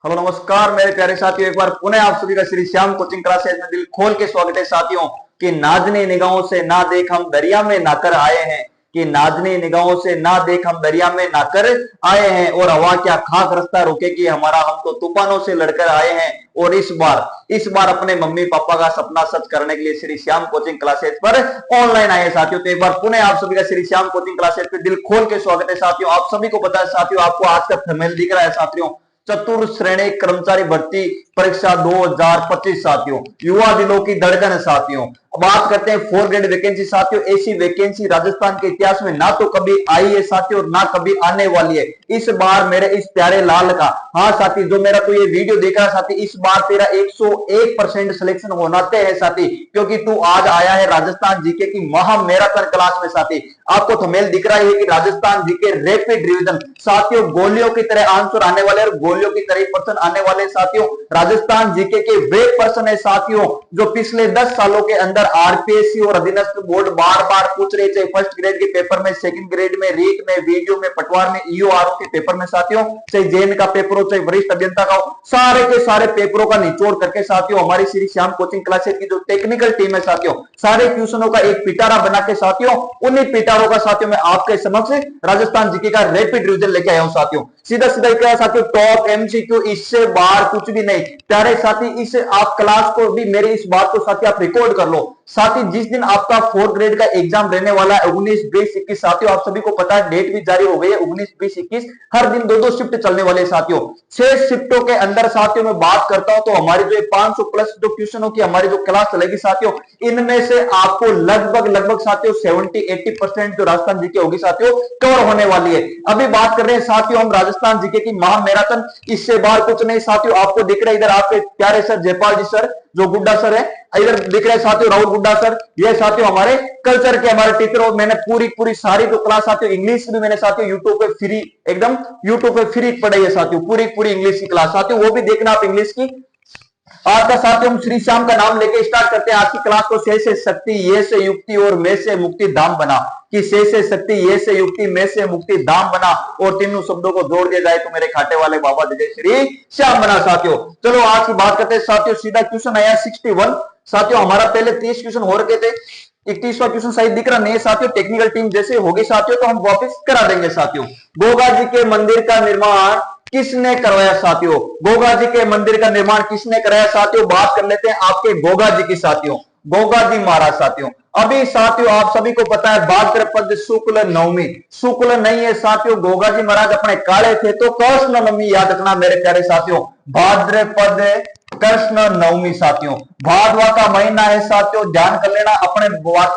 Hello नमस्कार मेरे प्यारे साथियों, एक बार पुनः आप सभी का श्री श्याम कोचिंग क्लासेस में दिल खोल के स्वागत है साथियों। कि नाजनी निगाहों से ना देख हम दरिया में नाकर आए हैं, कि नाजनी निगाहों से ना देख हम दरिया में नाकर आए हैं, और हवा क्या खाक रास्ता रोकेगी हमारा, हम तो तूफानों से लड़कर आए हैं। और इस बार अपने मम्मी पापा का सपना सच करने के लिए श्री श्याम कोचिंग क्लासेस पर ऑनलाइन आए साथियों। तो एक बार पुनः आप सभी का श्री श्याम कोचिंग क्लासेस पे दिल खोल के स्वागत है साथियों। आप सभी को पता है साथियों, आपको आज का थंबनेल दिख रहा है साथियों, चतुर्थ श्रेणी कर्मचारी भर्ती परीक्षा 2025 साथियों, युवा दिलों की धड़कन साथियों। बात करते हैं 4 ग्रेड वैकेंसी साथियों। ऐसी वैकेंसी राजस्थान के इतिहास में ना तो कभी आई है साथियों, ना कभी आने वाली है। इस बार मेरे इस प्यारे लाल का, हाँ साथी जो मेरा तो ये वीडियो देख रहा है साथी, इस बार तेरा 101% सिलेक्शन होना तय है साथी, क्योंकि तू आज आया है राजस्थान जीके की महा मैराथन क्लास में साथी। आपको थंबनेल दिख रहा है कि राजस्थान जीके रैपिड रिवीजन साथियों, गोलियों की तरह आंसर आने वाले और गोलियों की तरह प्रश्न आने वाले साथियों। राजस्थान जीके के वे पर्सन है साथियों जो पिछले 10 सालों के अंदर आरपीएससी और अधीनस्थ बोर्ड बार बार पूछ रहे, चाहे फर्स्ट ग्रेड के पेपर में, सेकंड ग्रेड में, रीट में, वीडियो में, पटवार में, ईओआरओ के पेपर में साथियों, चाहे जेएन का पेपर हो, चाहे वरिष्ठ अभियंता का हो, सारे के सारे पेपरों का निचोड़ करके साथियों हमारी श्री श्याम कोचिंग क्लासेस की जो टेक्निकल टीम है साथियों, सारे क्वेश्चनों का एक पिटारा बना के साथियों, उन्हीं पिटारों का साथियों मैं आपके समक्ष राजस्थान जीके का रैपिड रिवीजन लेके आया हूं साथियों। सीधा सीधा क्या साथियों, टॉप एमसीक्यू, इससे बाहर कुछ भी नहीं प्यारे साथी। इस आप क्लास को भी, मेरी इस बात को साथी आप रिकॉर्ड कर लो साथी। जिस दिन आपका 4th ग्रेड का एग्जाम रहने वाला है 19, 20, 21 साथियों, आप सभी को पता है डेट भी जारी हो गई है 19, 20, 21। हर दिन 2-2 शिफ्ट चलने वाले साथियों। 6 शिफ्टों के अंदर साथियों मैं बात करता हूं तो हमारी जो 500 प्लस जो क्वेश्चनों की हमारी जो क्लास चलेगी साथियों, इनमें से आपको लगभग साथियों 70-80% जो राजस्थान जीके होगी साथियों कवर होने वाली है। अभी बात कर रहे हैं साथियों हम राजस्थान जीके की महा मैराथन, इससे बाहर कुछ नहीं साथियों। आपको दिख रहा है इधर आपके प्यारे सर जयपाल जी सर, जो गुड्डा सर है, इधर दिख रहे साथियों राहुल गुड्डा सर, ये साथियों हमारे कल्चर के हमारे टीचर। और मैंने पूरी सारी जो क्लास साथियों इंग्लिश भी मैंने साथियों यूट्यूब पे फ्री, एकदम यूट्यूब पे फ्री पढ़ाई है साथियों, पूरी इंग्लिश की क्लास साथियों, वो भी देखना आप इंग्लिश की। आज का साथियों हम श्री श्याम का नाम लेके स्टार्ट करते हैं आज की क्लास को। से शक्ति, ये से युक्ति और मैं से मुक्ति धाम बना, कि से शक्ति, ये से युक्ति, मैं से मुक्ति धाम बना, और तीनों शब्दों को जोड़ दिया जाए तो मेरे खाटे वाले बाबा जय श्री श्याम बना साथियों। चलो आज की बात करते हैं साथियों, सीधा क्वेश्चन आया 61 साथियों। हमारा पहले 30 क्वेश्चन हो रखे थे, 31वां क्वेश्चन शायद दिख रहा नहीं है साथियों। टेक्निकल टीम जैसे होगी साथियों तो हम वापस करा देंगे साथियों। गोगा जी के मंदिर का निर्माण किसने करवाया साथियों? गोगा जी के मंदिर का निर्माण किसने कराया साथियों? बात कर लेते हैं आपके गोगा जी की साथियों, गोगा जी महाराज साथियों। अभी साथियों आप सभी को पता है भाद्रपद शुक्ल नवमी, शुक्ल नहीं है साथियों, गोगा जी महाराज अपने काले थे तो कृष्ण नवमी याद रखना मेरे प्यारे साथियों। भाद्रपद कृष्ण नवमी साथियों, भादवा का महीना है साथियों, ध्यान कर लेना। अपने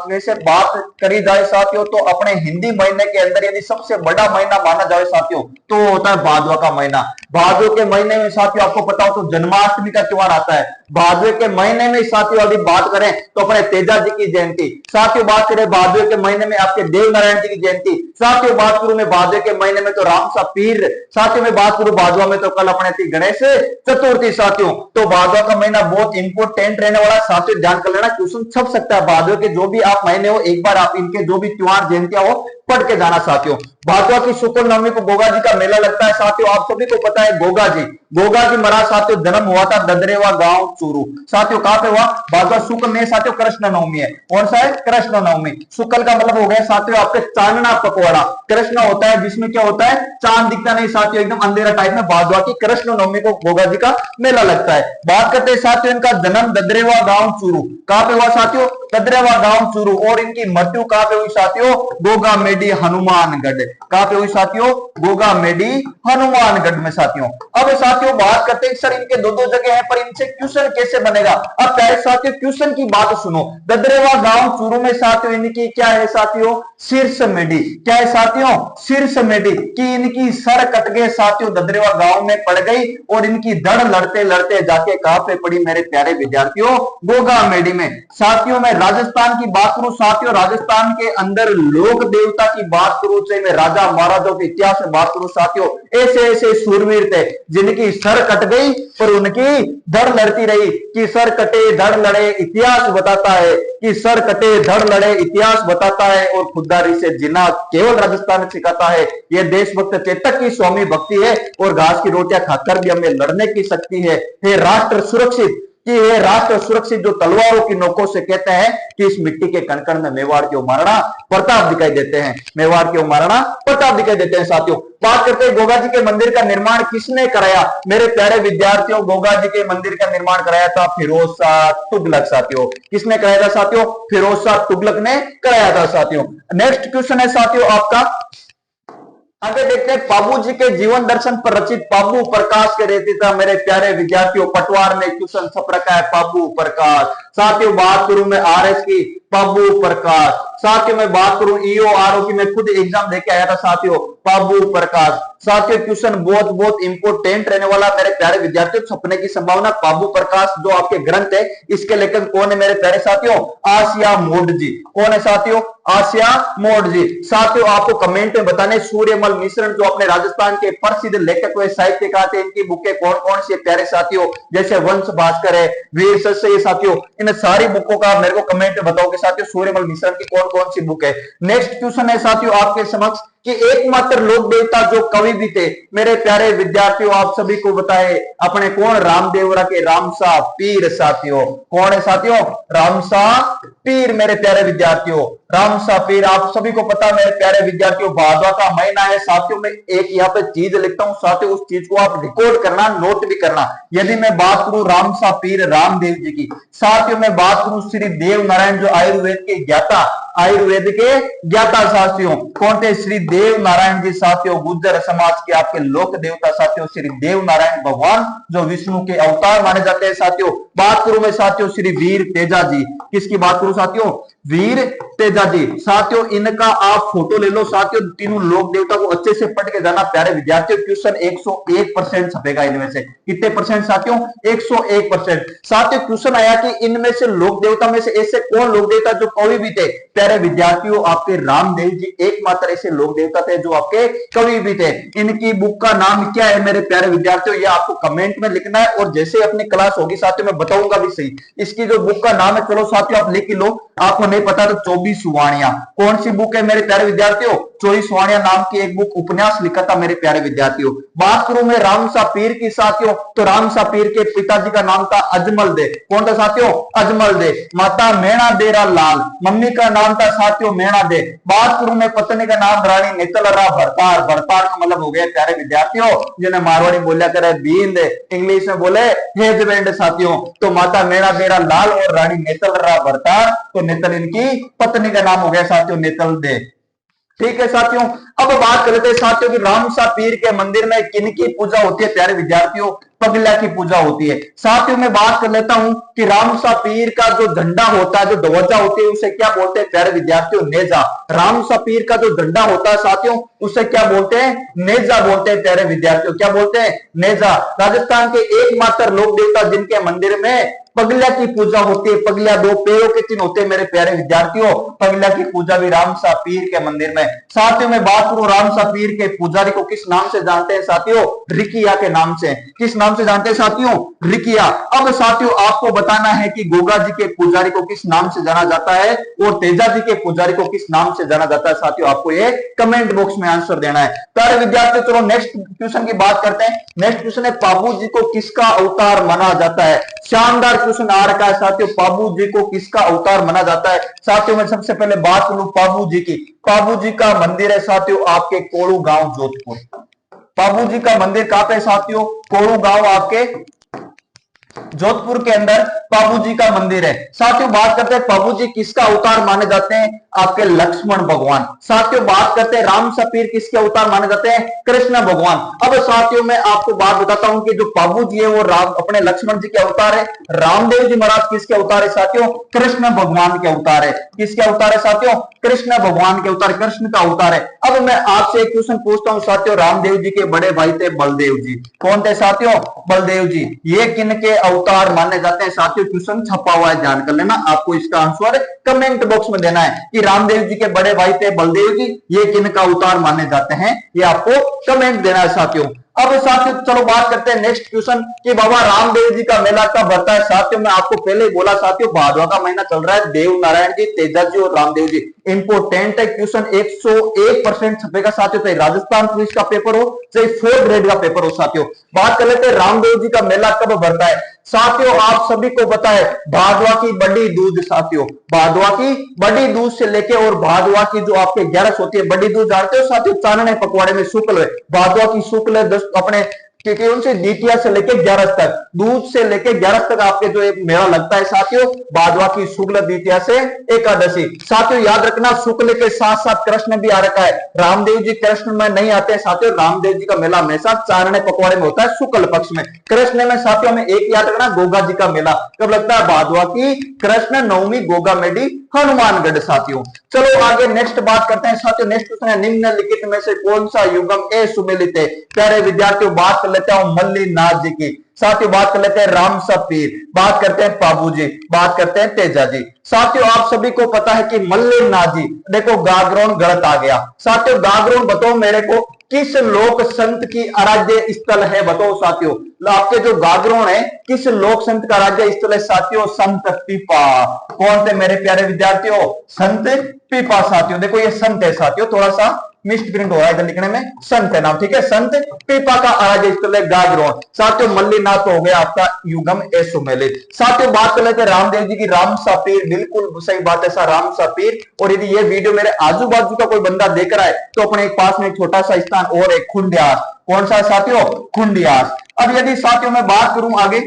में से बात करी जाए साथियों तो अपने हिंदी महीने के अंदर यदि सबसे बड़ा महीना माना जाए साथियों तो होता है भादवा का महीना। भादव के महीने में साथियों आपको पता हो तो जन्माष्टमी का त्योहार आता है। भादवे के महीने में साथियों यदि बात करें तो अपने तेजा जी की जयंती साथियों, बात करें भादवे के महीने में आपके देव नारायण जी की जयंती साथियों, बात करूं मैं भादवे के महीने में तो रामसा पीर साथियों, में बात करूं भादवा में तो कल अपने थी गणेश चतुर्थी साथियों। तो भादवा का महीना बहुत इंपोर्टेंट रहने वाला साथियों, ध्यान कर लेना, क्वेश्चन छप सकता है। भादवे के जो भी आप महीने हो एक बार आप इनके जो भी त्योहार जयंतियां हो पढ़ के जाना साथियों। भादवा की शुक्ल नवमी को गोगा जी का मेला लगता है साथियों। आप सभी को पता है गोगा जी महाराज साथियों जन्म हुआ था ददरेवा गांव चूरू साथियों। कहां पे हुआ? भादवा शुक्ल में साथियों कृष्ण नवमी है। कौन सा है? कृष्ण नवमी। शुक्ल का मतलब हो गया साथियों आपके चांदना पकवाड़ा। कृष्ण होता है जिसमें क्या होता है, चांद दिखता नहीं साथियों, एकदम अंधेरा टाइप में। भादवा की कृष्ण नवमी को गोगा जी का मेला लगता है। बात करते हैं साथियों इनका जन्म ददरेवा गांव चूरू, कहां पे हुआ साथियों? ददरेवा गांव चूरू। और इनकी मृत्यु कहां पे हुई साथियों? गोगा मेडी हनुमानगढ़। कहां पे हुई साथियों? गोगा मेडी हनुमानगढ़ में साथियों। अब साथियों बात करते हैं सर इनके दो जगह है पर इनसे क्वेश्चन कैसे बनेगा। अब पहले साथियों क्वेश्चन की बात सुनो। ददरेवा गांव चूरू में साथियों इनकी क्या है साथियों? शीर्ष मेडी। क्या है साथियों? शीर्ष मेडी। कि इनकी सर कट गए साथियों, ददरेवा गांव में पड़ गई और इनकी धड़ लड़ते लड़ते जाके कहां पे पड़ी मेरे प्यारे विद्यार्थियों? गोगा मेडी में साथियों। मैं राजस्थान की बात करूं साथियों, राजस्थान के अंदर लोक देवता की बात करूं, चाहे मैं राजा महाराजाओं के इतिहास में बात करूं साथियों, ऐसे ऐसे सूरवीर थे जिनकी सर कट गई पर उनकी धड़ लड़ती रही। कि सर कटे धड़ लड़े इतिहास बताता है, कि सर कटे धड़ लड़े इतिहास बताता है, और खुददारी से जीना केवल राजस्थान सिखाता है। यह देशभक्त चेतक की स्वामी भक्ति है, और घास की रोटियां खाकर भी हमें लड़ने की शक्ति है। हे राष्ट्र सुरक्षित, कि ये राष्ट्र सुरक्षित जो तलवारों की नोकों से कहते हैं कि इस मिट्टी के कण-कण में मेवाड़ के महाराणा प्रताप दिखाई देते हैं, मेवाड़ के महाराणा प्रताप दिखाई देते हैं। साथियों बात करते हैं गोगा जी के मंदिर का निर्माण किसने कराया। मेरे प्यारे विद्यार्थियों, गोगा जी के मंदिर का निर्माण कराया था फिरोज शाह तुगलक। साथियों किसने कराया था साथियों? फिरोज शाह तुगलक ने कराया था साथियों। नेक्स्ट क्वेश्चन है साथियों आपका, आगे देखते हैं, पाबू जी के जीवन दर्शन पर रचित पाबू प्रकाश के रचयिता मेरे प्यारे विद्यार्थियों, पटवार में क्वेश्चन छप रखा है पाबू प्रकाश। साथियों बात करूं मैं आरएस की, पाबू प्रकाश। साथियों मैं बात करूं ईओ आरओ की, मैं खुद एग्जाम देके आया था साथियों, पाबू प्रकाश। साथियों क्वेश्चन बहुत बहुत इंपोर्टेंट रहने वाला मेरे प्यारे विद्यार्थियों, छपने की संभावना। पाबू प्रकाश जो आपके ग्रंथ है, इसके लेखक कौन है मेरे प्यारे साथियों? आसिया मोड जी। कौन है साथियों? आसिया मोड जी। साथियों आपको कमेंट में बताने, सूर्यमल मिश्रण जो अपने राजस्थान के प्रसिद्ध लेखक व साहित्यकार थे, इनकी बुकें कौन कौन सी प्यारे साथियों? जैसे वंश भास्कर है, वीर सस्य, साथियों इन सारी बुकों का मेरे को कमेंट में बताओगे साथियों, सूर्यमल मिश्रण की कौन कौन सी बुक है। नेक्स्ट क्वेश्चन है साथियों आपके समक्ष, कि एकमात्र लोक देवता जो कवि भी थे मेरे प्यारे विद्यार्थियों, आप सभी को बताए अपने कौन? रामदेवरा के रामसा पीर। साथियों कौन है साथियों? रामसा पीर मेरे प्यारे विद्यार्थियों, रामसा पीर। आप सभी को पता मेरे प्यारे विद्यार्थियों, भादवा का महीना है साथियों। मैं एक यहाँ पे चीज लिखता हूं साथियों, उस चीज को आप रिकॉर्ड करना, नोट भी करना। यदि मैं बात करूं रामसा पीर रामदेव जी की, साथियों मैं बात करूं श्री देव नारायण जो आयुर्वेद के ज्ञाता, आयुर्वेद के ज्ञाता साथियों कौन थे? श्री देव नारायण जी। साथियों गुर्जर समाज के आपके लोक देवता साथियों, श्री देव नारायण भगवान जो विष्णु के अवतार माने जाते हैं साथियों। बात करूं मैं साथियों श्री वीर तेजा जी, किसकी बात करूं साथियों? वीर तेजा जी। साथियों इनका आप फोटो ले लो साथियों, तीनों लोक देवता को अच्छे से पढ़ के जाना प्यारे विद्यार्थियों। क्वेश्चन 101% छपेगा इनमें से। कितने परसेंट साथियों? 101%। साथियों क्वेश्चन आया कि इनमें से लोक देवता में से ऐसे कौन लोक देवता जो कवि भी थे? प्यारे विद्यार्थियों आपके रामदेव जी एकमात्र ऐसे लोक देवता थे जो आपके कवि भी थे। इनकी बुक का नाम क्या है मेरे प्यारे विद्यार्थियों? ये आपको कमेंट में लिखना है, और जैसे अपनी क्लास होगी साथियों मैं बताऊंगा भी सही। इसकी जो बुक का नाम है, चलो साथियों आप लिख लो, आपको नहीं पता तो 24 वाणियां। कौन सी बुक है मेरे प्यारे विद्यार्थियों? 24 वाणियां नाम की एक बुक, उपन्यास लिखा था मेरे प्यारे विद्यार्थियों। बात करूं मैं रामसा पीर की साथियों, तो रामसा पीर के पिताजी का नाम था अजमल दे। कौन था साथियों? अजमल दे। माता मेणा देरा लाल, मम्मी का नाम था साथियों मेणा दे। बात करूं मैं पत्नी का नाम रानी नेतलरा भरतार। भरतार का मतलब हो गया प्यारे विद्यार्थियों जिन्हें मारवाड़ी बोलिया करे बींद, इंग्लिश में बोले हेजबैंड साथियों। तो माता मेणा देरा लाल और रानी नेतलरा भरतार, तो नेतल इनकी पत्नी का नाम हो गया साथियों नेतल दे। ठीक है साथियों, अब बात करते हैं साथियों कि रामसा पीर के मंदिर में किनकी पूजा होती है प्यारे विद्यार्थियों? पगला की पूजा होती है। साथियों मैं बात कर लेता हूं कि रामसा पीर का जो झंडा होता है, जो ध्वजा होती है, उसे क्या बोलते हैं प्यारे विद्यार्थियों? नेजा। रामसा पीर का जो झंडा होता है साथियों, उसे क्या बोलते हैं? नेजा बोलते हैं प्यारे विद्यार्थियों। क्या बोलते हैं? नेजा। राजस्थान के एकमात्र लोक देवता जिनके मंदिर में पगला की पूजा होती है, पगला दो पैरों के चिन्ह होते हैं मेरे प्यारे विद्यार्थियों, पगला की पूजा भी रामसा पीर के मंदिर में। साथियों मैं बात करूं रामसा पीर के पुजारी को किस नाम से जानते हैं साथियों? रिकिया के नाम से। किस नाम से जानते हैं साथियों? रिकिया। अब साथियों आपको बताना है कि गोगा जी के पुजारी को किस नाम से जाना जाता है और तेजा जी के पुजारी को किस नाम से जाना जाता है साथियों, आपको ये कमेंट बॉक्स में आंसर देना है प्यारे विद्यार्थियों। चलो नेक्स्ट क्वेश्चन की बात करते हैं। नेक्स्ट क्वेश्चन है, पाबू जी को किसका अवतार माना जाता है? शानदार क्वेश्चन आ रखा है साथियों, पाबू जी को किसका अवतार माना जाता है? साथियों मैं सबसे पहले बात करूं पाबू जी की। पाबू जी का मंदिर है साथियों आपके कोड़ू गांव जोधपुर। पाबू जी का मंदिर कहां पे साथियों? कोड़ू गांव आपके जोधपुर के अंदर पाबू जी का मंदिर है। साथियों बात करते हैं पाबू जी किसका अवतार माने जाते हैं? आपके लक्ष्मण भगवान। साथियों बात करते हैं राम सपीर किसके अवतार माने जाते हैं? कृष्ण भगवान। अब साथियों मैं आपको बात बताता हूं कि जो पाबू जी है वो राम अपने लक्ष्मण जी के अवतार है। रामदेव जी महाराज किसके अवतार है साथियों? कृष्ण भगवान के अवतार है। किसके अवतार है साथियों? कृष्ण भगवान के अवतार, कृष्ण का अवतार है। अब मैं आपसे एक क्वेश्चन पूछता हूं साथियों, रामदेव जी के बड़े भाई थे बलदेव जी। कौन थे साथियों? बलदेव जी। ये किन के अवतार माने जाते हैं साथियों? क्वेश्चन छपा हुआ है, ध्यान कर लेना। आपको इसका आंसर कमेंट बॉक्स में देना है कि रामदेव जी के बड़े भाई थे बलदेव जी, ये किनका अवतार माने जाते हैं, ये आपको कमेंट देना है साथियों। अब साथियों चलो बात करते हैं नेक्स्ट क्वेश्चन कि बाबा रामदेव जी का मेला कब भरता है? साथियों मैं आपको पहले ही बोला साथियों, भादवा का महीना चल रहा है। देव नारायण जी, तेजा जी और रामदेव जी, इंपोर्टेंट है क्वेश्चन, 101% छपेगा साथियों, चाहे राजस्थान पुलिस का पेपर हो चाहे 4th ग्रेड का पेपर हो साथियों। बात कर लेते हैं रामदेव जी का मेला कब भरता है साथियों। आप सभी को पता है भादवा की बड़ी दूज साथियों, भादवा की बड़ी दूज से लेके और भादवा की जो आपके 11 होती है, बड़ी दूज जानते हो साथियों, चानने पकवाड़े में शुक्ल, भादवा की शुक्ल अपने क्योंकि उनसे द्वितीया से लेके 11 तक, दूज से लेके 11 तक आपके जो एक मेला लगता है साथियों, भादवा की शुक्ल द्वितीया से एकादशी। साथियों याद रखना शुक्ल के साथ साथ कृष्ण भी आ रखा है, रामदेव जी कृष्ण में नहीं आते साथियों। रामदेव जी का मेला हमेशा चारणे पकवाड़े में होता है शुक्ल पक्ष में। कृष्ण में साथियों में एक याद रखना, गोगा जी का मेला कब लगता है? भादवा की कृष्ण नवमी, गोगा मेडी, हनुमानगढ़ साथियों। चलो आगे नेक्स्ट बात करते हैं साथियों। नेक्स्ट क्वेश्चन है निम्नलिखित में से कौन सा युगम ए सुमेलित है? प्यारे विद्यार्थियों बात कर लेते हैं मल्लीनाथ जी की साथियों, बात कर लेते हैं राम सा पीर, बात करते हैं बाबू जी, बात करते हैं तेजा जी। साथियों आप सभी को पता है कि मल्लीनाथ जी, देखो गागरोन गलत आ गया साथियों। गागरोन बताओ मेरे को किस लोक संत की आराध्य स्थल है? बताओ साथियों, आपके जो गागरोन है किस लोक संत का आराध्य स्थल है साथियों? संत पीपा। कौन थे मेरे प्यारे विद्यार्थियों? संत पीपा साथियों। देखो ये संत है साथियों, थोड़ा सा मिस्ड प्रिंट हो रहा है इधर लिखने में, संत है नाम, ठीक है। संत पीपा का आराध्य स्थल है गागरोन साथियों। मल्लीनाथ हो गया आपका युगम ए सुमेलित। साथियों बात कर लेते हैं रामदेव जी की, राम सा पीर, बिल्कुल सही बात है सर, राम सा पीर। और यदि ये वीडियो मेरे आजू बाजू का कोई बंदा देख रहा है तो अपने एक पास में एक छोटा सा स्थान और एक खुंडियास, कौन सा साथियों? खुंडियास। अब यदि साथियों मैं बात करूं आगे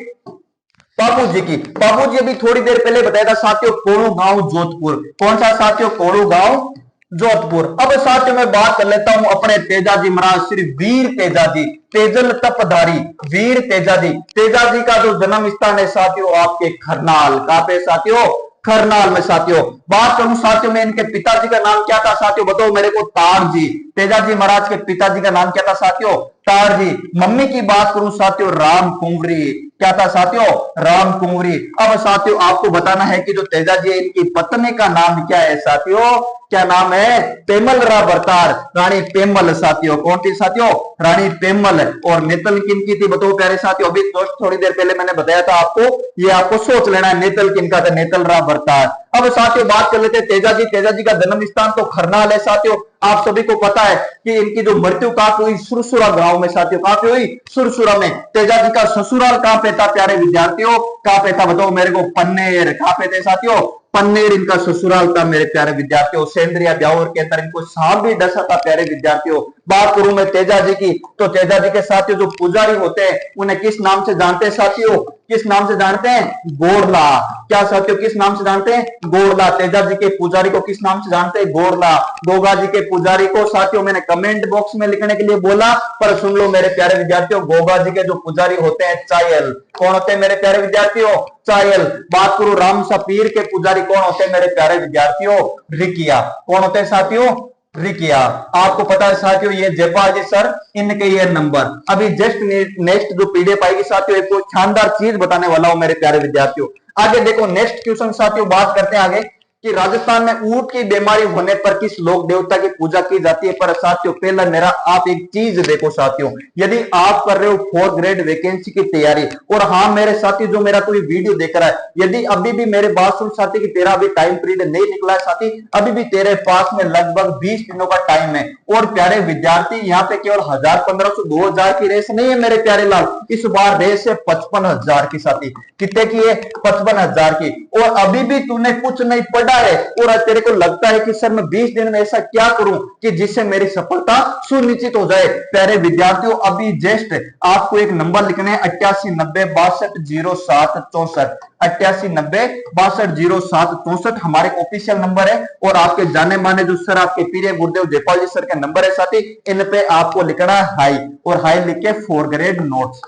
बाबू जी की, बाबू जी अभी थोड़ी देर पहले बताया था साथियों कोणु गांव जोधपुर, कौन सा साथियों? कोणु गांव जोधपुर। अब साथियों मैं बात कर लेता हूं अपने तेजा जी महाराज श्री वीर तेजा जी, तेजल तपधारी वीर तेजा जी। तेजा जी का जो जन्म स्थान है साथियों आपके खरनाल, कहां पे साथियों? खरनाल में साथियों। बात करूं साथियों में इनके पिताजी का नाम क्या था साथियों? बताओ मेरे को। तार जी, तेजा जी महाराज के पिताजी का नाम क्या था साथियों? तार जी। मम्मी की बात करूं साथियों राम कुंवरी, क्या था साथियों? राम कुंवरी। अब साथियों आपको बताना है कि जो तेजा जी है इनकी पत्नी का नाम क्या है साथियों? क्या नाम है? पेमल रा बरतार, रानी पेमल साथियों। कौन थी साथियों? रानी पेमल। और नेतल किनकी थी बताओ प्यारे साथियों? अभी थोड़ी देर पहले मैंने बताया था आपको, ये आपको सोच लेना है नेतल किनका था, नेतल रा बरतार। अब साथियों बात कर लेते हैं तेजा जी। तेजा जी का जन्म स्थान तो खरनाल है साथियों। आप सभी को पता है कि इनकी जो मृत्यु कहां हुई? सुरसुरा गांव में साथियों। कहां पे हुई? सुरसुरा में। तेजा जी का ससुराल कहां पे था प्यारे विद्यार्थियों? कहां पे था बताओ मेरे को? पन्नेर। कहां पे थे साथियों? पन्नेर इनका ससुराल था मेरे प्यारे विद्यार्थियों। सेंद्रिया ब्यावर के अंदर इनको सांप भी डसा था प्यारे विद्यार्थियों। बात करूं मैं तेजा जी की तो तेजा जी के साथियों जो पुजारी होते हैं उन्हें किस नाम से जानते हैं साथियों? किस नाम से जानते हैं? गोरला। क्या साथियों किस नाम से जानते हैं? गोरला। तेजा जी के पुजारी को किस नाम से जानते हैं? गोरला। गोगा जी के पुजारी को साथियों मैंने कमेंट बॉक्स में लिखने के लिए बोला, पर सुन लो मेरे प्यारे विद्यार्थियों, गोगा जी के जो पुजारी होते हैं चायल। कौन होते हैं मेरे प्यारे विद्यार्थियों? चायल। बात करूं राम सपीर के पुजारी कौन होते हैं मेरे प्यारे विद्यार्थियों? रिकिया। कौन होते हैं साथियों? रिकिया। आपको पता है साथियों ये जयपाल जी सर, इनके ये नंबर। अभी जस्ट नेक्स्ट जो पीडीएफ आएगी साथियों एक शानदार चीज बताने वाला हूं मेरे प्यारे विद्यार्थियों। आगे देखो नेक्स्ट क्वेश्चन साथियों, बात करते हैं आगे कि राजस्थान में ऊंट की बीमारी होने पर किस लोक देवता की पूजा की जाती है। पर साथियों पहला मेरा आप एक चीज देखो साथियों, यदि आप कर रहे हो 4th ग्रेड वैकेंसी की तैयारी, और हाँ मेरे साथी जो मेरा कोई वीडियो देख रहा है, यदि अभी भी मेरे बात सुन साथी कि तेरा अभी टाइम पीरियड नहीं निकला है साथी, अभी भी तेरे पास में लगभग 20 दिनों का टाइम है। और प्यारे विद्यार्थी यहाँ पे केवल 1000, 1500, 2000 की रेस नहीं है मेरे प्यारे लाल, इस बार रेस है 55,000 की साथी। कितने की है? 55,000 की। और अभी भी तूने कुछ नहीं पढ़ा है और तेरे को लगता है कि सर मैं 20 दिन में ऐसा क्या करूं कि जिससे मेरी सफलता सुनिश्चित हो जाए। प्यारे विद्यार्थियों अभी जस्ट आपको एक नंबर लिखने हैं 8890620764, 8890620764 हमारे ऑफिशियल नंबर है। और आपके जाने माने जो सर आपके प्रिय गुरुदेव जयपाल जी सर के नंबर है साथी, इन पे आपको लिखना है हाई, और हाई लिख के 4th grade notes,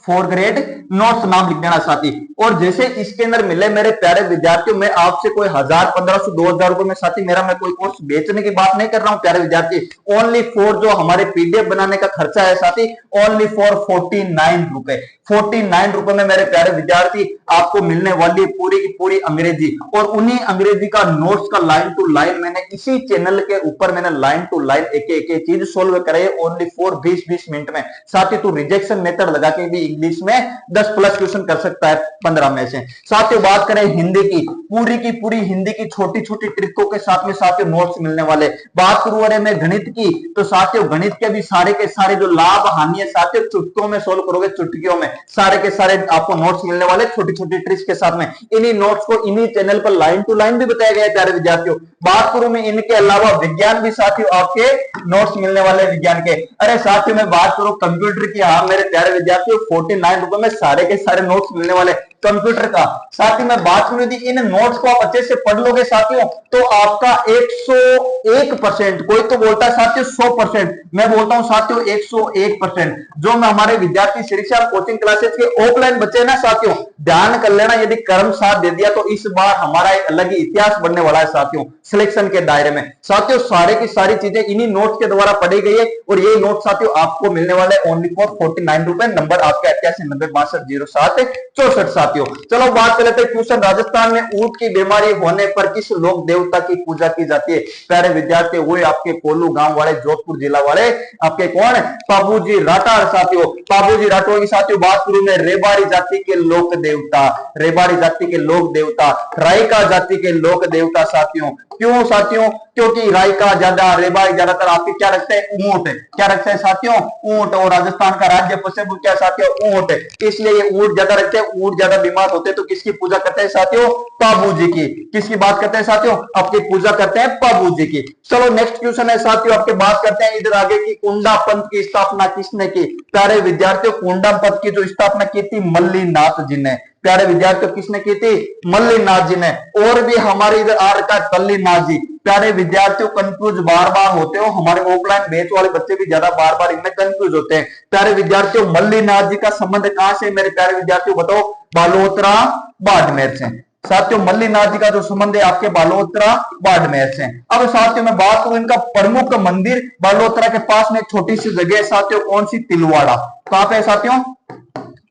four grade notes नाम लिख देना साथी। और जैसे इसके अंदर मिले मेरे प्यारे विद्यार्थियों, मैं आपसे कोई 1000, 1500, 2000 रुपए में साथी मेरा मैं कोई कोर्स बेचने की बात नहीं कर रहा हूं प्यारे विद्यार्थी। ओनली फॉर जो हमारे पीडीएफ बनाने का खर्चा है साथी, ओनली फॉर 49 रुपए। 49 रुपए में मेरे प्यारे विद्यार्थी आपको मिलने वाली पूरी की पूरी अंग्रेजी, और उन्हीं अंग्रेजी का नोट्स का लाइन टू लाइन मैंने इसी चैनल के ऊपर मैंने लाइन टू लाइन एक चीज सोल्व कराई ओनली फॉर 20-20 मिनट में साथी। तू रिजेक्शन मेथड लगा के भी इंग्लिश में 10 प्लस क्वेश्चन कर सकता है 15 में से। साथियों बात करें हिंदी की पूरी हिंदी की छोटी छोटी ट्रिकों के साथ में साथियों नोट्स मिलने वाले। बात करूं अरे मैं गणित की, तो साथियों गणित के भी सारे के सारे जो लाभ हानि है साथियों चुटकियों में सोल्व करोगे, चुटकियों में सारे के सारे आपको नोट्स मिलने वाले छोटी छोटी ट्रिक्स के साथ में। इन्हीं नोट्स को इन्हीं चैनल पर लाइन टू लाइन भी बताया गया है प्यारे विद्यार्थियों। बात करूं मैं इनके अलावा विज्ञान भी साथियों आपके नोट्स मिलने वाले विज्ञान के। अरे साथियों मैं बात करूं कंप्यूटर की, हाँ मेरे प्यारे विद्यार्थियों 49 रुपए में सारे के सारे नोट्स मिलने वाले कंप्यूटर का। साथ ही मैं बात करूं यदि इन नोट्स को आप अच्छे से पढ़ लोगे साथियों तो आपका 101%, कोई तो बोलता है साथियों 100%, मैं बोलता हूं साथियों 101%। जो मैं हमारे विद्यार्थी शिक्षा कोचिंग क्लासेस के ऑफलाइन बच्चे ना साथियों, ध्यान कर लेना, यदि कर्म साथ दे दिया तो इस बार हमारा एक अलग ही इतिहास बनने वाला है साथियों सिलेक्शन के दायरे में। साथियों सारे की सारी चीजें इन्हीं नोट्स के द्वारा पढ़ी गई है, और ये नोट साथियों आपको मिलने वाले ओनली फॉर 49 रुपए। नंबर आपका 8890620764 साथियों। चलो बात कर लेते हैं क्वेश्चन, राजस्थान में ऊंट की बीमारी होने पर किस लोक देवता की पूजा की जाती है? प्यारे विद्यार्थी वो आपके कोल्लू गांव वाले, जोधपुर जिला वाले आपके कौन है? बाबूजी राठौर साथियों। बाबूजी राठौर की साथियों बात करूं मैं, रेबाड़ी जाति के लोक देवता, रेबाड़ी जाति के लोक देवता, रायका जाति के लोक देवता साथियों। क्यों साथियों? क्योंकि रायका ज्यादा, रेबाड़ी ज्यादातर आपके क्या रखते हैं? ऊंट। क्या रखते हैं साथियों? ऊंट। और राजस्थान का राज्य पशु क्या साथियों? ऊंट। इसलिए ये ऊंट ज्यादा रखते हैं। ऊंट ज्यादा बीमार होते हैं तो किसकी पूजा करते हैं साथियों? पाबूजी की। किसकी बात करते हैं साथियों? आपकी पूजा करते हैं पाबूजी की। चलो नेक्स्ट क्वेश्चन है साथियों, आपके बात करते हैं इधर आगे की, कुंडा पंथ की स्थापना किसने की? प्यारे विद्यार्थियों कुंडा पंथ की जो स्थापना की थी मल्लीनाथ जी ने। प्यारे विद्यार्थियों किसने की थी? मल्लीनाथ जी ने। और भी हमारे इधर आ रखा है तल्लीनाथ जी। प्यारे विद्यार्थियों कंफ्यूज बार बार होते हो, हमारे ऑफलाइन बैच वाले बच्चे भी ज्यादा बार बार इनमें कंफ्यूज होते हैं। प्यारे विद्यार्थियों मल्लीनाथ जी का संबंध कहां से मेरे प्यारे विद्यार्थियों बताओ? बालोतरा बाड़मेर से। साथियों मल्लीनाथ जी का जो संबंध है आपके बालोतरा बाड़मेर से। अब साथियों मैं बात करूं इनका प्रमुख मंदिर, बालोतरा के पास में एक छोटी सी जगह है साथियों, कौन सी? तिलवाड़ा। कहां पे साथियों?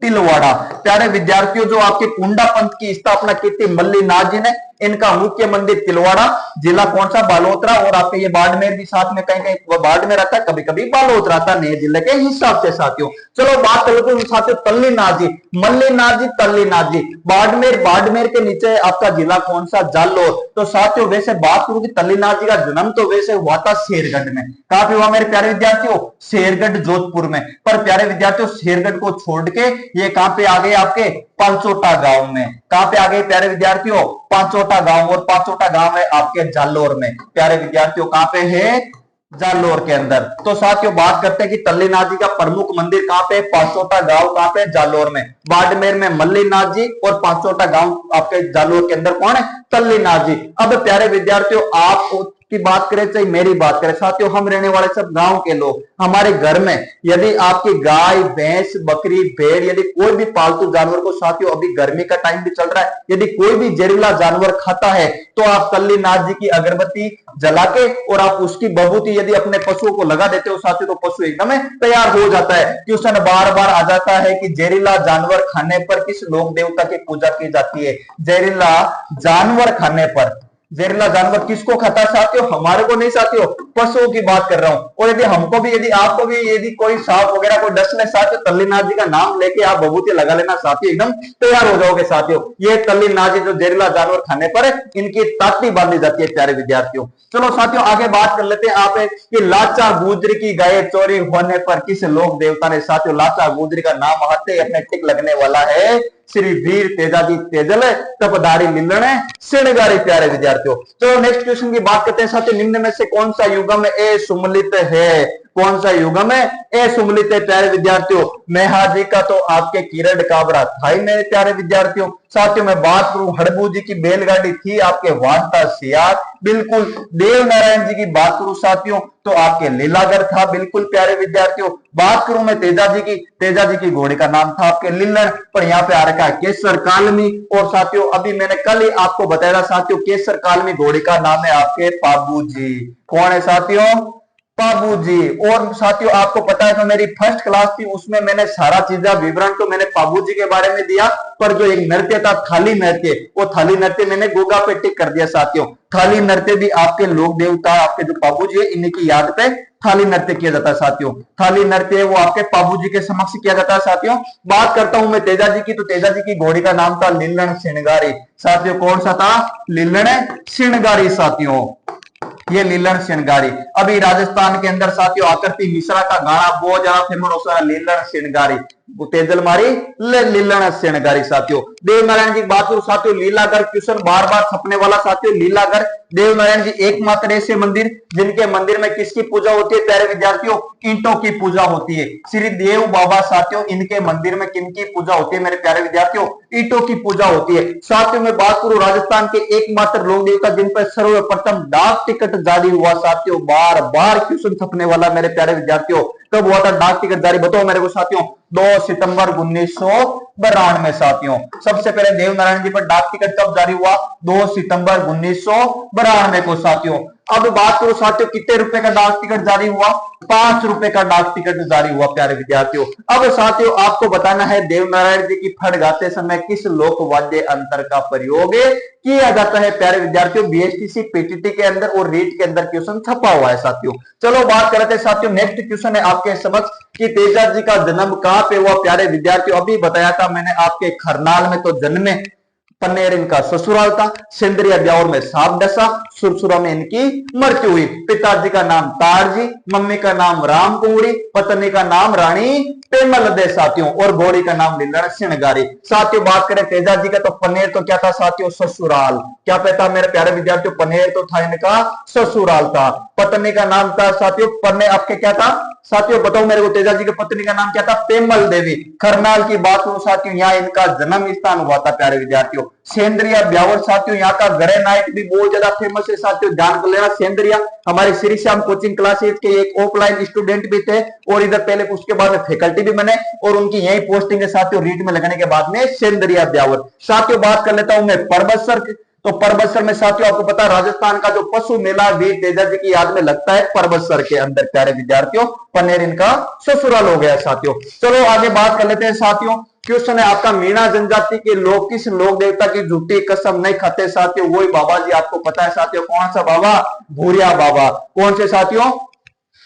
तिलवाड़ा। प्यारे विद्यार्थियों जो आपके कुंडा पंथ की स्थापना की थी मल्लीनाथ जी ने, इनका मुख्य मंदिर तिलवाड़ा, जिला कौन सा? बालोतरा। और आपके ये बाड़मेर भी साथ में कहीं कहीं बाड़मेर आता है, कभी कभी बालोतरा आता है नए जिले के हिसाब से साथियों। चलो बात कर लेते हैं साथियों तल्लीनाथ जी, मल्लीनाथ जी, तल्लीनाथ जी। बाड़मेर, बाड़मेर के नीचे आपका जिला कौन सा? जालोर। तो साथियों वैसे बात करूं कि तल्लीनाथ जी का जन्म तो वैसे हुआ था शेरगढ़ में। कहां पे हुआ मेरे प्यारे विद्यार्थियों? शेरगढ़ जोधपुर में। पर प्यारे विद्यार्थियों शेरगढ़ को छोड़ के ये कहां पे आ गए? आपके पांचोटा गांव में। कहां पे आ गए प्यारे विद्यार्थियों? पांचोटा गांव। और पांचोटा गांव है आपके जालोर में। प्यारे विद्यार्थियों कहां पे है? जालोर के अंदर। तो साथियों बात करते हैं कि तल्लीनाथ जी का प्रमुख मंदिर कहां पे? पांचोटा गांव। कहां पे? जालोर में। बाड़मेर में मल्लीनाथ जी और पांचोटा गांव आपके जालोर के अंदर कौन है? तल्लीनाथ जी। अब प्यारे विद्यार्थियों आप की बात करें चाहे मेरी बात करें साथियों, हम रहने वाले सब गांव के लोग, हमारे घर में यदि आपकी गाय, भैंस, बकरी, भेड़, यदि कोई भी पालतू जानवर को साथियों, अभी गर्मी का टाइम भी चल रहा है, यदि कोई भी जहरीला जानवर खाता है तो आप तल्लीनाथ जी की अगरबत्ती जला के और आप उसकी बबूती यदि अपने पशुओं को लगा देते हो साथियों, तो पशु एकदम तैयार हो जाता है। क्वेश्चन बार बार आ जाता है कि जहरीला जानवर खाने पर किस लोक देवता की पूजा की जाती है? जहरीला जानवर खाने पर, जहरीला जानवर किसको खाता है साथियों? हमारे को नहीं साथियों, पशुओं की बात कर रहा हूं। और यदि हमको भी, यदि आपको भी, यदि कोई सांप वगैरह कोई डसने साथियों, तल्लीनाथ जी का नाम लेके आप बबूती लगा लेना साथियों, एकदम तैयार हो जाओगे साथियों। ये तल्लीनाथ जी जो जहरीला जानवर खाने पर इनकी ताकती बांधी जाती है प्यारे विद्यार्थियों। चलो साथियों आगे बात कर लेते हैं आप कि लाचा गुजरी की गाय चोरी होने पर किस लोक देवता ने? साथियों लाचा गुजरी का नाम आते ही अपने टिक लगने वाला है श्री वीर तेजाजी तेजल तपधारी लीलण श्रृंगारी। प्यारे विद्यार्थियों चलो नेक्स्ट क्वेश्चन की बात करते हैं साथियों, निम्न में से कौन सा युगम ए सुमलित है? कौन सा युगम है? ए सुमलित प्यारे विद्यार्थियों। मेहा जी का तो आपके किरण काबरा था ही मेरे प्यारे विद्यार्थियों। साथियों मैं बात करूं हड़बू जी की बैलगाड़ी थी आपके वांता सियार, बिल्कुल। देव नारायण जी की बात करूं साथियों तो आपके लीलागर था, बिल्कुल प्यारे विद्यार्थियों। बात करूं मैं तेजा जी की, तेजा जी की घोड़े का नाम था आपके लिल्लण, पर यहाँ पे आ रखा है केसर कालमी। और साथियों अभी मैंने कल ही आपको बताया साथियों केसर कालमी घोड़े का नाम है आपके पाबू जी। कौन है साथियों? पाबू जी। और साथियों आपको पता है तो मेरी फर्स्ट क्लास थी उसमें मैंने सारा चीजें विवरण तो मैंने पाबू जी के बारे में दिया, पर जो एक नृत्य था थाली नृत्य, वो थाली नृत्य मैंने गोगा पे टिक कर दिया साथियों। थाली नृत्य भी आपके लोक देवता आपके जो पाबू जी है इनकी याद पे थाली नृत्य किया जाता है साथियों। थाली नृत्य वो आपके पाबू जी के समक्ष किया जाता है साथियों। बात करता हूं मैं तेजा जी की, तो तेजा जी की घोड़ी का नाम था लिल्लण श्रृंगारी। साथियों कौन सा था? लिल्लण श्रृंगारी साथियों, ये लीलन श्रृंगारी। अभी राजस्थान के अंदर साथियों आकृति मिश्रा का गाना बहुत ज्यादा फेमस होता है लीलन श्रृंगारी, तेजल मारी लीलन श्रृंगारी साथियों। देव नारायण जी की बात करूं साथियों, लीलागर क्वेश्चन बार बार छपने वाला साथियों। लीलागर देव नारायण जी एकमात्र ऐसे मंदिर जिनके मंदिर में किसकी पूजा होती है प्यारे विद्यार्थियों? ईंटों की पूजा होती है। श्री देव बाबा साथियों इनके मंदिर में किनकी पूजा होती है मेरे प्यारे विद्यार्थियों? ईंटों की पूजा होती है। साथियों में बात करूं राजस्थान के एकमात्र लोक देवता जिन पर सर्वप्रथम डाक टिकट जारी हुआ साथियों, बार बार क्वेश्चन छपने वाला मेरे प्यारे विद्यार्थियों, कब हुआ था डाक टिकट जारी? बताओ मेरे को साथियों। 2 सितंबर 1992 साथियों। सबसे पहले देव नारायण जी पर डाक टिकट कब जारी हुआ? 2 सितंबर 1992 को साथियों। अब बात करो साथियों कितने रुपए का डाक टिकट जारी हुआ? 5 रुपए का डाक टिकट जारी हुआ प्यारे विद्यार्थियों। अब साथियों आपको बताना है देव नारायण जी की फट गाते समय किस लोक वाद्य अंतर का प्रयोग किया जाता है प्यारे विद्यार्थियों? बीएसटीसी पीटीटी के अंदर और रीट के अंदर क्वेश्चन छपा हुआ है साथियों। चलो बात करते हैं साथियों, नेक्स्ट क्वेश्चन है आपके समक्ष कि तेजा जी का जन्म कहां पे हुआ प्यारे विद्यार्थियों? अभी बताया था मैंने आपके खरनाल में तो जन्मे, पन्नेर इनका ससुराल था, सिंदरिया ब्यावर में सांप डसा, सुरसुरा में इनकी मृत्यु हुई। पिताजी का नाम तारजी, मम्मी का नाम राम कुंवरी, पत्नी का नाम रानी पेमल दे साथियों, और घोड़ी का नाम लीलन श्रृंगारी। साथियों बात करें तेजा जी का तो पन्नेर तो क्या था साथियों? ससुराल। क्या पता मेरे प्यारे विद्यार्थियों? पन्नेर तो था इनका ससुराल था। पत्नी का नाम था साथियों पन्ने आपके क्या था साथियों? बताओ मेरे को तेजा जी की पत्नी का नाम क्या था? पेमल देवी। खरनाल की बात करूं साथियों यहाँ इनका जन्म स्थान हुआ था प्यारे विद्यार्थियों। सेंद्रिया ब्यावर साथियों यहाँ का ग्रह नाइट भी बहुत ज्यादा फेमस है साथियों, ध्यान कर लेना। सेंद्रिया हमारे श्री श्याम कोचिंग क्लासेस के एक ऑफलाइन स्टूडेंट भी थे और इधर पहले उसके बाद में फैकल्टी भी बने और उनकी यही पोस्टिंग है साथियों रीट में लगने के बाद में सेंद्रिया ब्यावर। साथियों बात कर लेता हूं मैं परबतसर, तो परबतसर में साथियों आपको पता है राजस्थान का जो पशु मेला वीर तेजा जी की याद में लगता है परबतसर के अंदर प्यारे विद्यार्थियों। पनेर इनका ससुराल हो गया साथियों। चलो आगे बात कर लेते हैं साथियों। क्वेश्चन है आपका मीणा जनजाति के लोग किस लोक देवता की झूठी कसम नहीं खाते साथियों? वही बाबा जी आपको पता है साथियों। कौन सा बाबा? भूरिया बाबा। कौन से साथियों?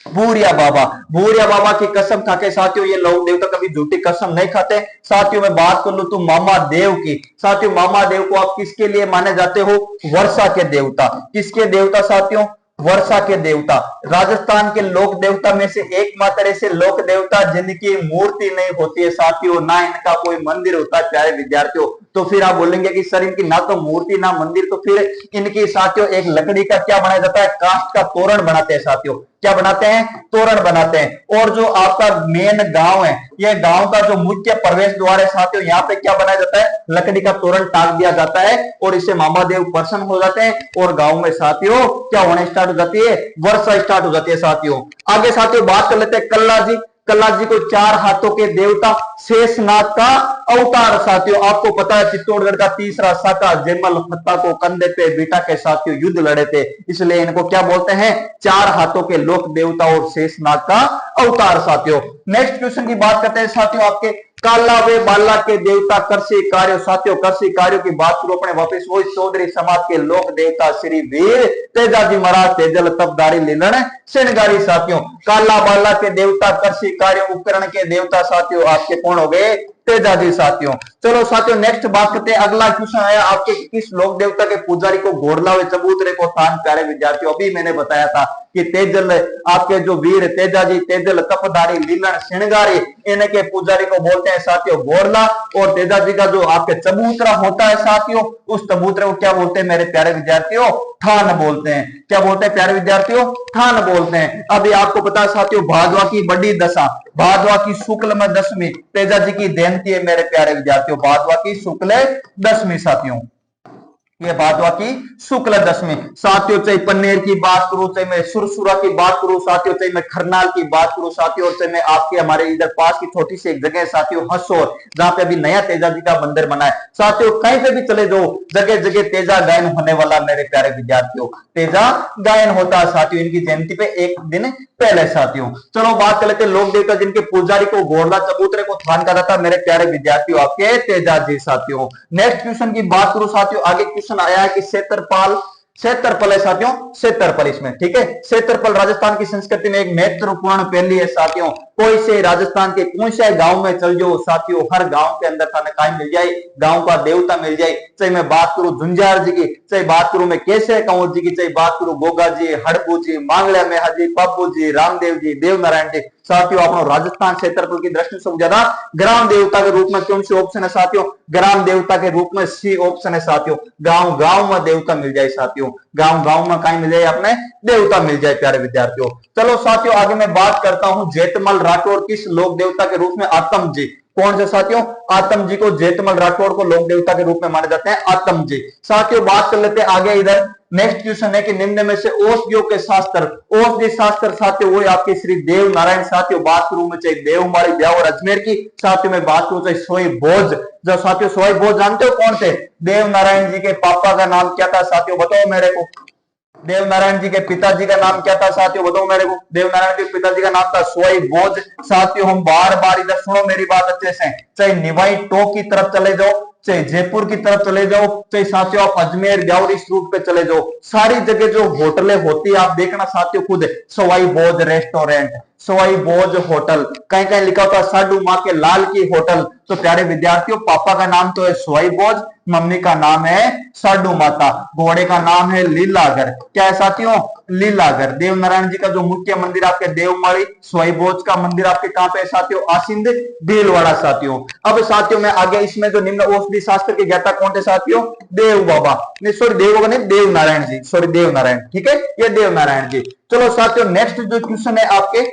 भूरिया बाबा। भूरिया बाबा की कसम खाके साथियों ये लोक देवता कभी झूठी कसम नहीं खाते। साथियों मैं बात कर लूं तो मामा देव की, साथियों मामा देव को आप किसके लिए माने जाते हो? वर्षा के देवता। किसके देवता साथियों? वर्षा के देवता। राजस्थान के लोक देवता में से एकमात्र ऐसे लोक देवता जिनकी मूर्ति नहीं होती है साथियों, ना इनका कोई मंदिर होता है प्यारे विद्यार्थियों। तो फिर आप बोलेंगे कि सर इनकी ना तो मूर्ति ना मंदिर, तो फिर इनकी साथियों एक लकड़ी का क्या बनाया जाता है? काष्ठ का तोरण बनाते हैं साथियों। क्या बनाते हैं? तोरण बनाते हैं। और जो आपका मेन गांव है, ये गांव का जो मुख्य प्रवेश द्वार है साथियों, यहाँ पे क्या बनाया जाता है? लकड़ी का तोरण टांग दिया जाता है और इससे मामा देव प्रसन्न हो जाते हैं और गांव में साथियों क्या होने स्टार्ट हो जाती है? वर्षा स्टार्ट हो जाती है साथियों। आगे साथियों बात कर लेते हैं कल्ला जी। कल्ला जी को 4 हाथों के देवता शेषनाग का अवतार साथियों। आपको पता है चित्तौड़गढ़ का तीसरा शाखा जयमल फत्ता को कंधे पे बिठा के साथियों युद्ध लड़े थे, इसलिए इनको क्या बोलते हैं? 4 हाथों के लोक देवता और शेषनाग का अवतार साथियों। नेक्स्ट क्वेश्चन की बात करते हैं साथियों आपके काला वे बाला के देवता कृषि कार्य साथियों। कृषि कार्यों की बात करो अपने वापिस वही चौधरी समाज के लोक देवता श्री वीर तेजाजी महाराज तेजल तपदारी लीलन श्रृंगारी साथियों। काला बाला के देवता कृषि कार्य उपकरण के देवता साथियों आपके कौन हो गए? तेजाजी साथियों। चलो साथियों नेक्स्ट बात करते हैं। अगला क्वेश्चन आया आपके किस लोक देवता के पुजारी को घोड़ला व चबूतरे को थान प्यारे विद्यार्थियों? अभी मैंने बताया था कि तेजल आपके जो वीर तेजा जी तेजल तपधारी लीलन श्रृंगारी इनके पुजारी को बोलते हैं साथियों गोरला। और तेजा जी का जो आपके चबूतरा होता है साथियों, उस चबूतरे को क्या बोलते हैं मेरे प्यारे विद्यार्थियों? थान बोलते हैं। क्या बोलते हैं प्यारे विद्यार्थियों? थान बोलते हैं। अभी आपको पता है साथियों भादवा की बड़ी दशा, भादवा की शुक्ल में दशमी तेजा जी की जयंती है मेरे प्यारे विद्यार्थियों, भादवा की शुक्ल दशमी साथियों, ये भादवा की शुक्ल दशमी साथियों। चाहे पन्नेर की बात करूं, चाहे मैं सुरसुरा की बात करूं साथियों, चाहे मैं खरनाल की बात करूं साथियों, और चाहे मैं आपके हमारे इधर पास की छोटी सी एक जगह है साथियों हसोर, जहां पे अभी नया तेजा जी का मंदिर बना है साथियों, कहीं पे भी चले जाओ जगह जगह तेजा गायन होने वाला मेरे प्यारे विद्यार्थियों, तेजा गायन होता है साथियों इनकी जयंती पे एक दिन पहले साथियों। चलो बात कर लेते हैं लोक देवता जिनके पुजारी को गोरला चबूतरे को थान कहा जाता है मेरे प्यारे विद्यार्थियों आपके तेजा जी साथियों। नेक्स्ट क्वेश्चन की बात करूं साथियों, आगे क्वेश्चन आया है कि सेत्रपाल, सेत्रपल है साथियों, सेत्रपल इसमें ठीक है। सेत्रपल राजस्थान की संस्कृति में एक महत्वपूर्ण पहली है साथियों। कोई से राजस्थान के कौन से गांव में चल जाओ साथियों, हर गांव के अंदर थाने काय मिल जाए, गांव का देवता मिल जाए। चाहे मैं बात करूं झुंझार जी की, चाहे बात करूं मैं कैसे कंवर जी की, चाहे बात करूं गोगा जी, हड़पू जी, मांगल्या मेहा जी, पप्पू जी, रामदेव जी, देव नारायण जी साथियों। अपना राजस्थान क्षेत्रफल की दृष्टि से ज्यादा ग्राम देवता के रूप में कौन सी ऑप्शन है साथियों? ग्राम देवता के रूप में सी ऑप्शन है साथियों। गांव गांव में देवता मिल जाए साथियों, गांव गांव में कहीं मिल जाए अपने देवता मिल जाए प्यारे विद्यार्थियों। चलो साथियों आगे मैं बात करता हूं जेठमल राठौर किस लोक देवता के रूप में? आत्म जी। कौन से साथियों? आत्म जी को, जेठमल राठौर को लोक देवता के रूप में माने जाते हैं आत्म जी साथियों। बात कर लेते हैं आगे इधर नेक्स्ट क्वेश्चन है कि निम्न में से औषधियों के शास्त्र, औषधि शास्त्र साथियों वो आपके श्री देव नारायण साथियों। बात करूं मैं चाहे देवमाली ब्यावर अजमेर की साथियों, में बात करूं चाहे सोई भोज, जो साथियों सोई भोज जानते हो कौन थे? देव नारायण जी के पापा का नाम क्या था साथियों बताओ मेरे को? देव नारायण जी के पिताजी का नाम क्या था साथियों बताओ मेरे को? देव नारायण के पिताजी का नाम था सोई भोज साथियों। हम बार बार इधर सुनो मेरी बात अच्छे से, चाहे निवाई टोक की तरफ चले जाओ, चाहे जयपुर की तरफ चले जाओ, चाहे साथियों आप अजमेर ब्यावर इस रूट पे चले जाओ, सारी जगह जो होटलें होती है आप देखना साथियों खुद, सवाई भोज रेस्टोरेंट, सवाई भोज होटल, कहीं कहीं लिखा होता साडू माँ के लाल की होटल। तो प्यारे विद्यार्थियों पापा का नाम तो है सवाई भोज, मम्मी का नाम है साडू माता, घोड़े का नाम है लीलागर। क्या है साथियों? लीलागर। देव नारायण जी का जो मुख्य मंदिर आपके देवमाली, सवाई भोज का मंदिर आपके कहां पे साथियों? आसिंद भीलवाड़ा साथियों। अब साथियों में आगे इसमें जो निम्न औषधि शास्त्र के ज्ञाता कौन थे साथियों? देव बाबा, नहीं सॉरी देव बाबा नहीं, देव नारायण जी, सॉरी देव नारायण ठीक है, ये देव नारायण जी। चलो साथियों नेक्स्ट जो क्वेश्चन है आपके,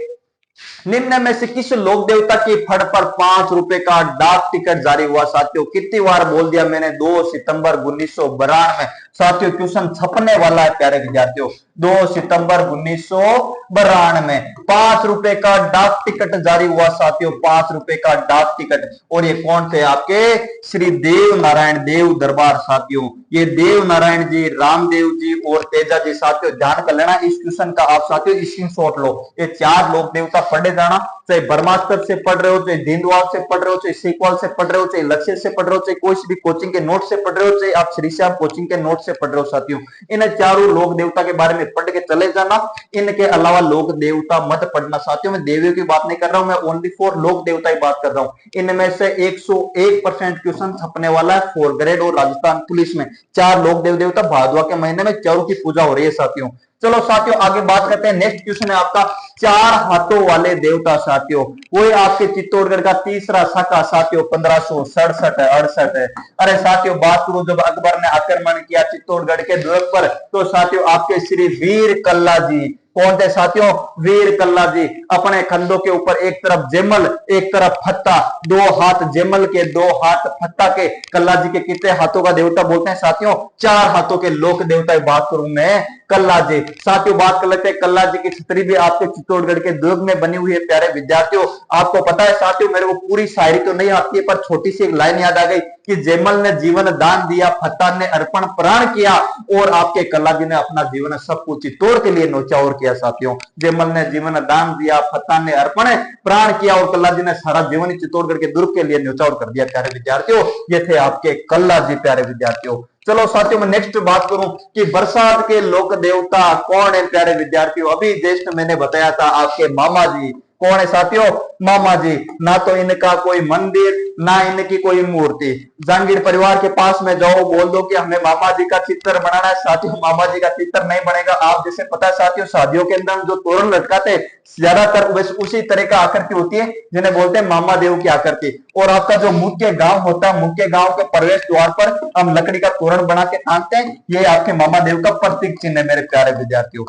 निम्न में से किस लोक देवता की फड़ पर 5 रुपए का डाक टिकट जारी हुआ साथियों? कितनी बार बोल दिया मैंने, 2 सितंबर 1992 में साथियों क्वेश्चन छपने वाला है प्यारे विद्यार्थियों, 2 सितंबर 1992 में 5 रुपए का डाक टिकट जारी हुआ साथियों, 5 रुपए का डाक टिकट। और ये कौन थे? आपके श्री देव नारायण देव दरबार साथियों। ये देव नारायण जी, रामदेव जी और तेजा जी साथियों ध्यान कर लेना इस क्वेश्चन का आप साथियों स्क्रीनशॉट लो। ये 4 लोक देवता पढ़े जाना, चाहे ब्रह्मास्त्र से पढ़ रहे हो, चाहे दीनदयाल से पढ़ रहे हो, चाहे सीक्वल से पढ़ रहे हो, चाहे लक्ष्य से पढ़ रहे हो, चाहे कोई भी कोचिंग के नोट से पढ़ रहे हो, चाहे आप श्री श्याम कोचिंग के नोट से पढ़ रहे हो साथियों, इन चारों लोक देवता के बारे में पढ़ के चले जाना। इनके अलावा लोक देवता मत पढ़ना साथियों। मैं देवियों की बात नहीं कर रहा हूं, मैं ओनली फॉर लोक देवता की बात कर रहा हूं। इनमें से 101% क्वेश्चन छपने वाला है 4 ग्रेड और राजस्थान पुलिस में। 4 लोक देव देवता भादवा के महीने में चारों की पूजा हो रही है साथियों। चलो साथियों आगे बात करते हैं, नेक्स्ट क्वेश्चन है आपका 4 हाथों वाले देवता साथियों। वो आपके चित्तौड़गढ़ का तीसरा शाखा साथियों 1567-68 है। अरे साथियों बात करूं जब अकबर ने आक्रमण किया चित्तौड़गढ़ के दुर्ग पर, तो साथियों आपके श्री वीर कल्ला जी, कौन थे साथियों? वीर कल्ला जी। अपने कंधों के ऊपर एक तरफ जेमल एक तरफ फत्ता, 2 हाथ जेमल के 2 हाथ फत्ता के, कल्ला जी के कितने हाथों का देवता बोलते हैं साथियों? 4 हाथों के लोक देवता की बात करूं मैं कल्ला जी साथियों। बात कर लेते हैं कल्ला जी की छतरी भी आपके चित्तौड़गढ़ के दुर्ग में बनी हुई है प्यारे विद्यार्थियों। आपको पता है साथियों, मेरे को पूरी शायरी तो नहीं आती है पर छोटी सी एक लाइन याद आ गई कि जेमल ने जीवन दान दिया, फत्ता ने अर्पण प्राण किया और आपके कल्ला जी ने अपना जीवन सब कुछ चित्तौड़ के लिए न्योछावर किया साथियों। जेमल ने जीवन दान दिया, फत्ता ने अर्पण प्राण किया और कल्ला जी ने सारा जीवन ही चित्तौड़गढ़ के दुर्ग के लिए न्योछावर कर दिया प्यारे विद्यार्थियों। ये थे आपके कल्ला जी प्यारे विद्यार्थियों। चलो साथियों मैं नेक्स्ट बात करूं कि बरसात के लोक देवता कौन है प्यारे विद्यार्थियों। अभी जस्ट मैंने बताया था आपके मामा जी, कौन है साथियों? मामा जी। ना तो इनका कोई मंदिर, ना इनकी कोई मूर्ति। जांगीर परिवार के पास में जाओ, बोल दो कि हमें मामा जी का चित्र बनाना है, साथियों मामा जी का चित्र नहीं बनेगा। आप जैसे पता है साथियों, शादियों के अंदर जो तोरण लटकाते ज्यादातर उसी तरह का आकृति होती है जिन्हें बोलते हैं मामा देव की आकृति। और आपका जो मुख्य गांव होता है, मुख्य गांव के प्रवेश द्वार पर हम लकड़ी का तोरण बना के टांगते हैं। ये आपके मामा देव का प्रतीक चिन्ह है मेरे प्यारे विद्यार्थियों।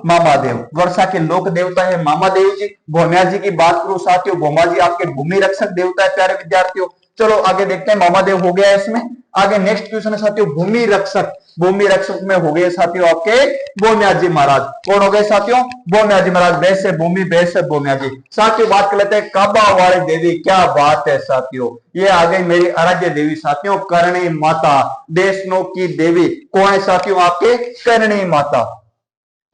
मामा देव वर्षा के लोक देवता है मामा देव जी। भौम्या जी की बात करूं साथियों, भौमा जी आपके भूमि रक्षक देवता है प्यारे विद्यार्थियों। चलो आगे देखते हैं, मामा देव हो गया इसमें। आगे नेक्स्ट क्वेश्चन है साथियों, भूमि रक्षक। भूमि रक्षक में हो गए साथियों आपके भौम्या जी महाराज। कौन हो गए साथियों? भौम्या जी महाराज। बेस से भूमि, बेस से भौम्या जी। साथियों बात कर लेते हैं काबा वाली देवी। क्या बात है साथियों, ये आ गई मेरी आराध्य देवी साथियों, करणी माता, देशनों की देवी। कौन है साथियों? आपके करणी माता।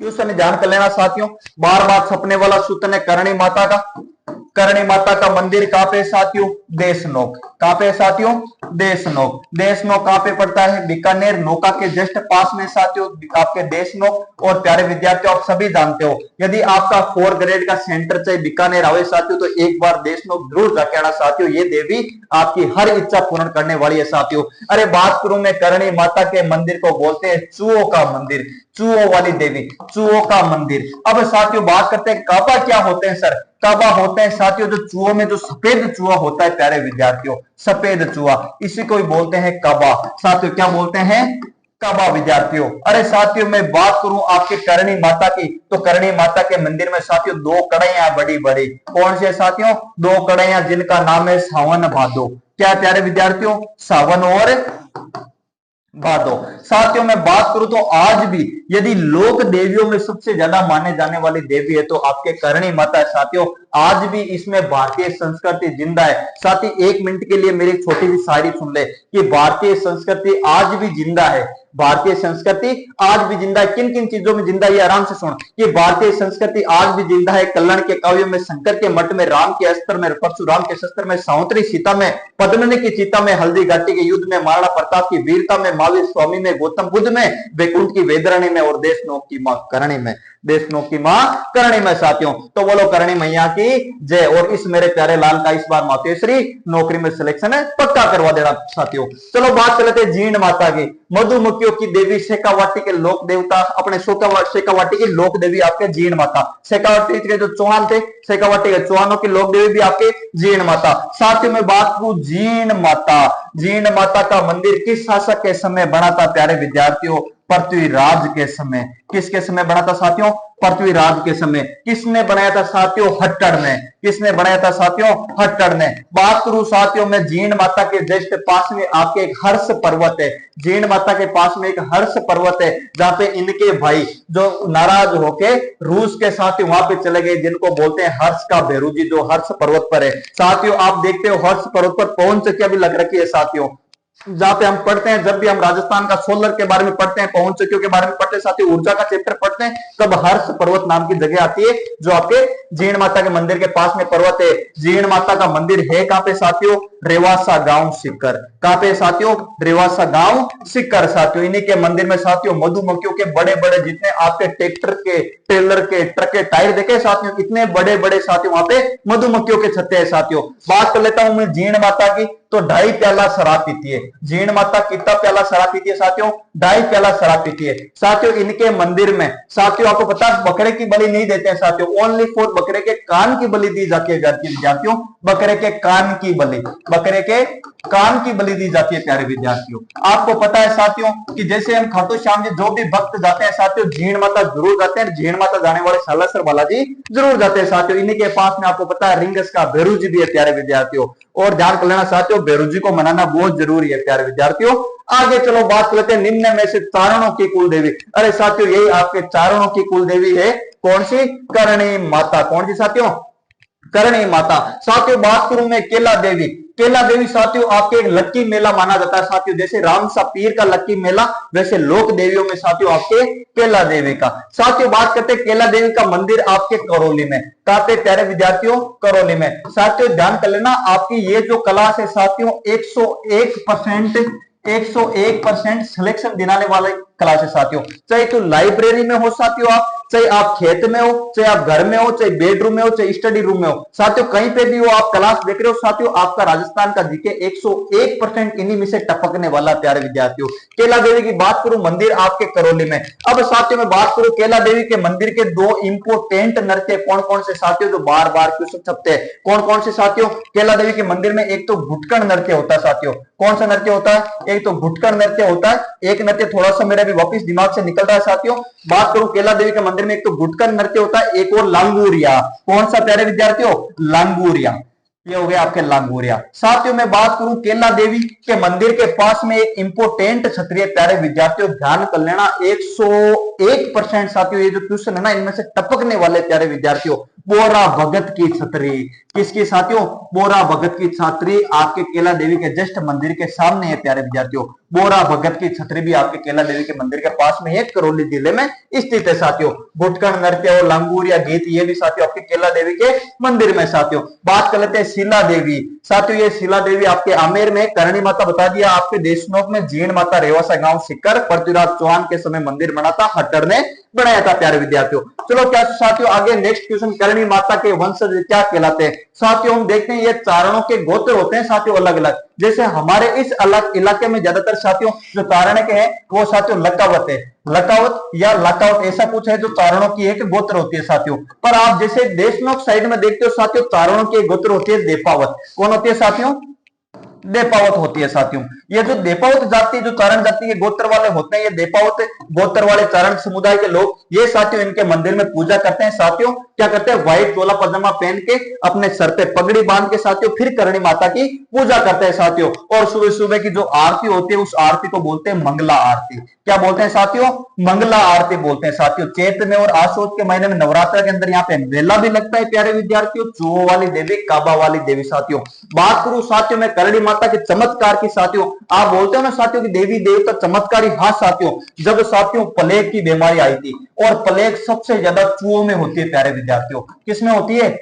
क्वेश्चन ध्यान कर लेना साथियों, बार बार छपने वाला सूत्र है करणी माता का। करणी माता का मंदिर कहां पे साथियों? देशनोक। कहां पे साथियों? देशनोक। देशनोक कहां पे पड़ता है? बीकानेर नौका के जस्ट पास में साथियों आपके देशनोक। और प्यारे विद्यार्थियों आप सभी जानते हो, यदि आपका 4 ग्रेड का सेंटर चाहे बीकानेर आवे साथियों, तो एक बार देशनोक जरूर जाके आना साथियों। ये देवी आपकी हर इच्छा पूर्ण करने वाली है साथियों। अरे बात करूं मैं करणी माता के मंदिर को बोलते हैं चूहों का मंदिर, चूहों वाली देवी, चूहों का मंदिर। अब साथियों बात करते हैं काबा क्या होते हैं सर? काबा होते हैं साथियों जो चूहों में जो सफेद चूहा होता है प्यारे विद्यार्थियों, सफेद चूहा, इसी को ही बोलते हैं काबा। साथियों क्या बोलते हैं? काबा विद्यार्थियों। अरे साथियों मैं बात करूं आपके करणी माता की, तो करणी माता के मंदिर में साथियों 2 कड़ैया बड़ी बड़ी। कौन से साथियों? 2 कड़ैया जिनका नाम है सावन भादो। क्या प्यारे विद्यार्थियों? सावन और भादो। साथियों मैं बात करूं तो आज भी यदि लोक देवियों में सबसे ज्यादा माने जाने वाली देवी है तो आपके करणी माता है साथियों। आज भी इसमें भारतीय संस्कृति जिंदा है। साथी 1 मिनट के लिए मेरी छोटी सी शायरी सुन ले कि भारतीय संस्कृति आज भी जिंदा है। भारतीय संस्कृति आज भी जिंदा है। किन किन चीजों में जिंदा है? ये आराम से सुन कि भारतीय संस्कृति आज भी जिंदा है। कल्याण के काव्य में, शंकर के मठ में, राम के अस्त्र में, परशुराम के शस्त्र में, सावित्री सीता में, पद्मिनी की चिता में, हल्दी घाटी के युद्ध में, महाराणा प्रताप की वीरता में, महावीर स्वामी में, गौतम बुद्ध में, वैकुंठ की वेदरानी में और देशनोक की मां करणी में, देशनोक की मां करणी में साथियों। तो बोलो करणी मैया की जय। और इस मेरे प्यारे लाल का इस बार मातेश्वरी नौकरी में सिलेक्शन है, पक्का करवा देना साथियों। चलो बात कर लेते हैं जीण माता की। मधुमक्खियों की देवी, शेखावाटी के लोक देवता, अपने शेखावाटी की लोक देवी आपके जीण माता। शेखावाटी के जो चौहान थे, शेखावाटी के चौहानों की लोक देवी भी आपके जीण माता। साथियों में बात करूं जीण माता, जीण माता का मंदिर किस शासक के समय बना था प्यारे विद्यार्थियों? पृथ्वीराज के समय। किसके समय बना था साथियों? पृथ्वीराज के समय। किसने बनाया था साथियों? हट्टड़ ने। किसने बनाया था साथियों? हट्टड़ ने। बात करूं साथियों मैं जीण माता के जस्ट पास में आपके एक हर्ष पर्वत है। जीण माता के पास में एक हर्ष पर्वत है जहां पे इनके भाई जो नाराज होके रूस के साथियों वहां पे चले गए, जिनको बोलते हैं हर्ष का भेरूजी, जो हर्ष पर्वत पर है साथियों। आप देखते हो हर्ष पर्वत पर पवन चक्कियां भी लग रखी है साथियों। जहां पे हम पढ़ते हैं, जब भी हम राजस्थान का सोलर के बारे में पढ़ते हैं, पवन चक्कियों के बारे में पढ़ते हैं साथियों, ऊर्जा का चैप्टर पढ़ते हैं, तब हर्ष पर्वत नाम की जगह आती है जो आपके जीण माता के मंदिर के पास में पर्वत है। जीण माता का मंदिर है कहां पे साथियों? रेवासा गांव सिक्कर। कहां पे साथियों? रेवासा गांव सिक्कर साथियों। इन्हीं के मंदिर में साथियों मधुमक्खियों के बड़े बड़े जितने आपके ट्रैक्टर के, ट्रेलर के, ट्रक के टायर देखे साथियों, इतने बड़े बड़े साथियों वहां पे मधुमक्खियों के छत्ते हैं साथियों। बात कर लेता हूं मैं जीण माता की, तो 2.5 प्याला शराब पीती है। जीण माता कितना प्याला शराब पीती है साथियों? 2.5 प्याला शराब पीती है साथियों। इनके मंदिर में साथियों आपको पता है बकरे की बलि नहीं देते हैं साथियों, ओनली फॉर बकरे के कान की बलि दी जाती है घर के विद्यार्थियों। बकरे के कान की बलि, बकरे के कान की बलि दी जाती है प्यारे विद्यार्थियों। आपको पता है साथियों कि जैसे हम खाटू श्याम जी जो भी भक्त जाते हैं साथियों, जीण माता जरूर जाते हैं। जीण माता जाने वाले सालासर बालाजी जरूर जाते हैं साथियों। इन्हीं के पास में आपको पता है रिंगस का भेरू जी भी है प्यारे विद्यार्थियों। और ध्यान कर लेना साथियों, भेरू जी को मनाना बहुत जरूरी है प्यारे विद्यार्थियों। आगे चलो बात कर लेते हैं निम्न में से चारणों की कुल देवी। अरे साथियों यही आपके चारणों की कुल देवी है, कौन सी? करणी माता। कौन सी साथियों? करणी माता। साथियों बात करूं मैं केला देवी। केला देवी साथियों आपके एक लक्की मेला माना जाता है साथियों। जैसे रामसा पीर का लक्की मेला, वैसे लोक देवियों में साथियों आपके केला देवी का। साथियों बात करते हैं केला देवी का मंदिर आपके करौली में। कहां पे प्यारे विद्यार्थियों? करौली में। साथियों ध्यान कर लेना, आपकी ये जो क्लास है साथियों 101% 101% सिलेक्शन दिलाने वाले क्लास है साथियों। चाहे तो लाइब्रेरी में हो साथियों आप, चाहे आप खेत में हो, चाहे आप घर में हो, चाहे बेडरूम में हो, चाहे स्टडी रूम में हो साथियों, कहीं पे भी हो आप क्लास देख रहे हो साथियों, आपका राजस्थान का जीके 101% इन्हीं में से टपकने वाला प्यारे विद्यार्थियों। केला देवी की बात करूं, मंदिर आपके करौली में। अब साथियों मैं बात करूं केला देवी के मंदिर के दो इंपोर्टेंट नृत्य कौन कौन से साथियों, जो बार बार क्वेश्चन छपते हैं, कौन कौन से साथियों। केला देवी के मंदिर में एक तो घुटकण नृत्य होता है साथियों। कौन सा नृत्य होता है? एक तो घुटकण नृत्य होता है, एक नृत्य थोड़ा सा मेरा भी वापिस दिमाग से निकल रहा है साथियों। बात करूं केला देवी के मंदिर में एक तो घुटकण नृत्य होता है, एक और लांगूरिया। कौन सा प्यारे विद्यार्थियों? लांगूरिया। ये हो गया आपके लांगूरिया। साथियों मैं बात करूं केला देवी के मंदिर के पास में एक इंपोर्टेंट क्षत्रिय प्यारे विद्यार्थियों, ध्यान कर लेना 101% साथियों ये जो क्वेश्चन है ना इनमें से टपकने वाले प्यारे विद्यार्थियों, बोरा भगत की छतरी। किसकी साथियों? बोरा भगत की छतरी आपके केला देवी के जस्ट मंदिर के सामने है प्यारे विद्यार्थियों। बोरा भगत की छतरी भी आपके केला देवी के मंदिर के पास में है, करौली जिले में स्थित है साथियों। घुटकण नृत्य और लांगूरिया गीत ये भी साथियों आपके केला देवी के मंदिर में साथियों। बात कर लेते हैं शिला देवी। साथियों ये शिला देवी आपके आमेर में, करणी माता बता दिया आपके देशनोक में, जीण माता रेवासा गांव सिक्कर, पृथ्वीराज चौहान के समय मंदिर बना था, हट्टर ने बनाया था प्यारे विद्यार्थियों। चलो क्या साथियों आगे नेक्स्ट क्वेश्चन, करणी माता के वंशज क्या कहलाते हैं साथियों? हम देखते हैं ये चारणों के गोत्र होते हैं साथियों अलग अलग। जैसे हमारे इस अलग इलाके में ज्यादातर साथियों जो चारण के हैं वो साथियों लकावत है, लकावत या लकावत ऐसा कुछ है जो चारणों की एक गोत्र होती है साथियों। पर आप जैसे देशनोक साइड में देखते हो साथियों चारणों की एक गोत्र होती है देपावत। कौन होती है साथियों? देपावत होती है साथियों। ये जो देपावत जाति, जो चारण जाति के गोत्र वाले होते हैं, ये देपावत गोत्र वाले चारण समुदाय के लोग ये साथियों इनके मंदिर में पूजा करते हैं साथियों। क्या करते हैं? व्हाइट चोला पजामा पहन के, अपने सर पे पगड़ी बांध के साथियों फिर करणी माता की पूजा करते हैं साथियों। और सुबह सुबह की जो आरती होती है उस आरती को बोलते हैं मंगला आरती। क्या बोलते हैं साथियों? मंगला आरती बोलते हैं साथियों। चैत में और आशोद के महीने में नवरात्र के अंदर यहाँ पे मेला भी लगता है प्यारे विद्यार्थियों। चूहो वाली देवी, काबा वाली देवी साथियों। बात करूं साथियों मैं करणी माता के चमत्कार की साथियों, आप बोलते हो ना साथियों की देवी देवता चमत्कारी। हाँ साथियों, जब साथियों प्लेग की बीमारी आई थी, और प्लेग सबसे ज्यादा चूहों में होती है प्यारे विद्यार्थियों। किसमें होती है?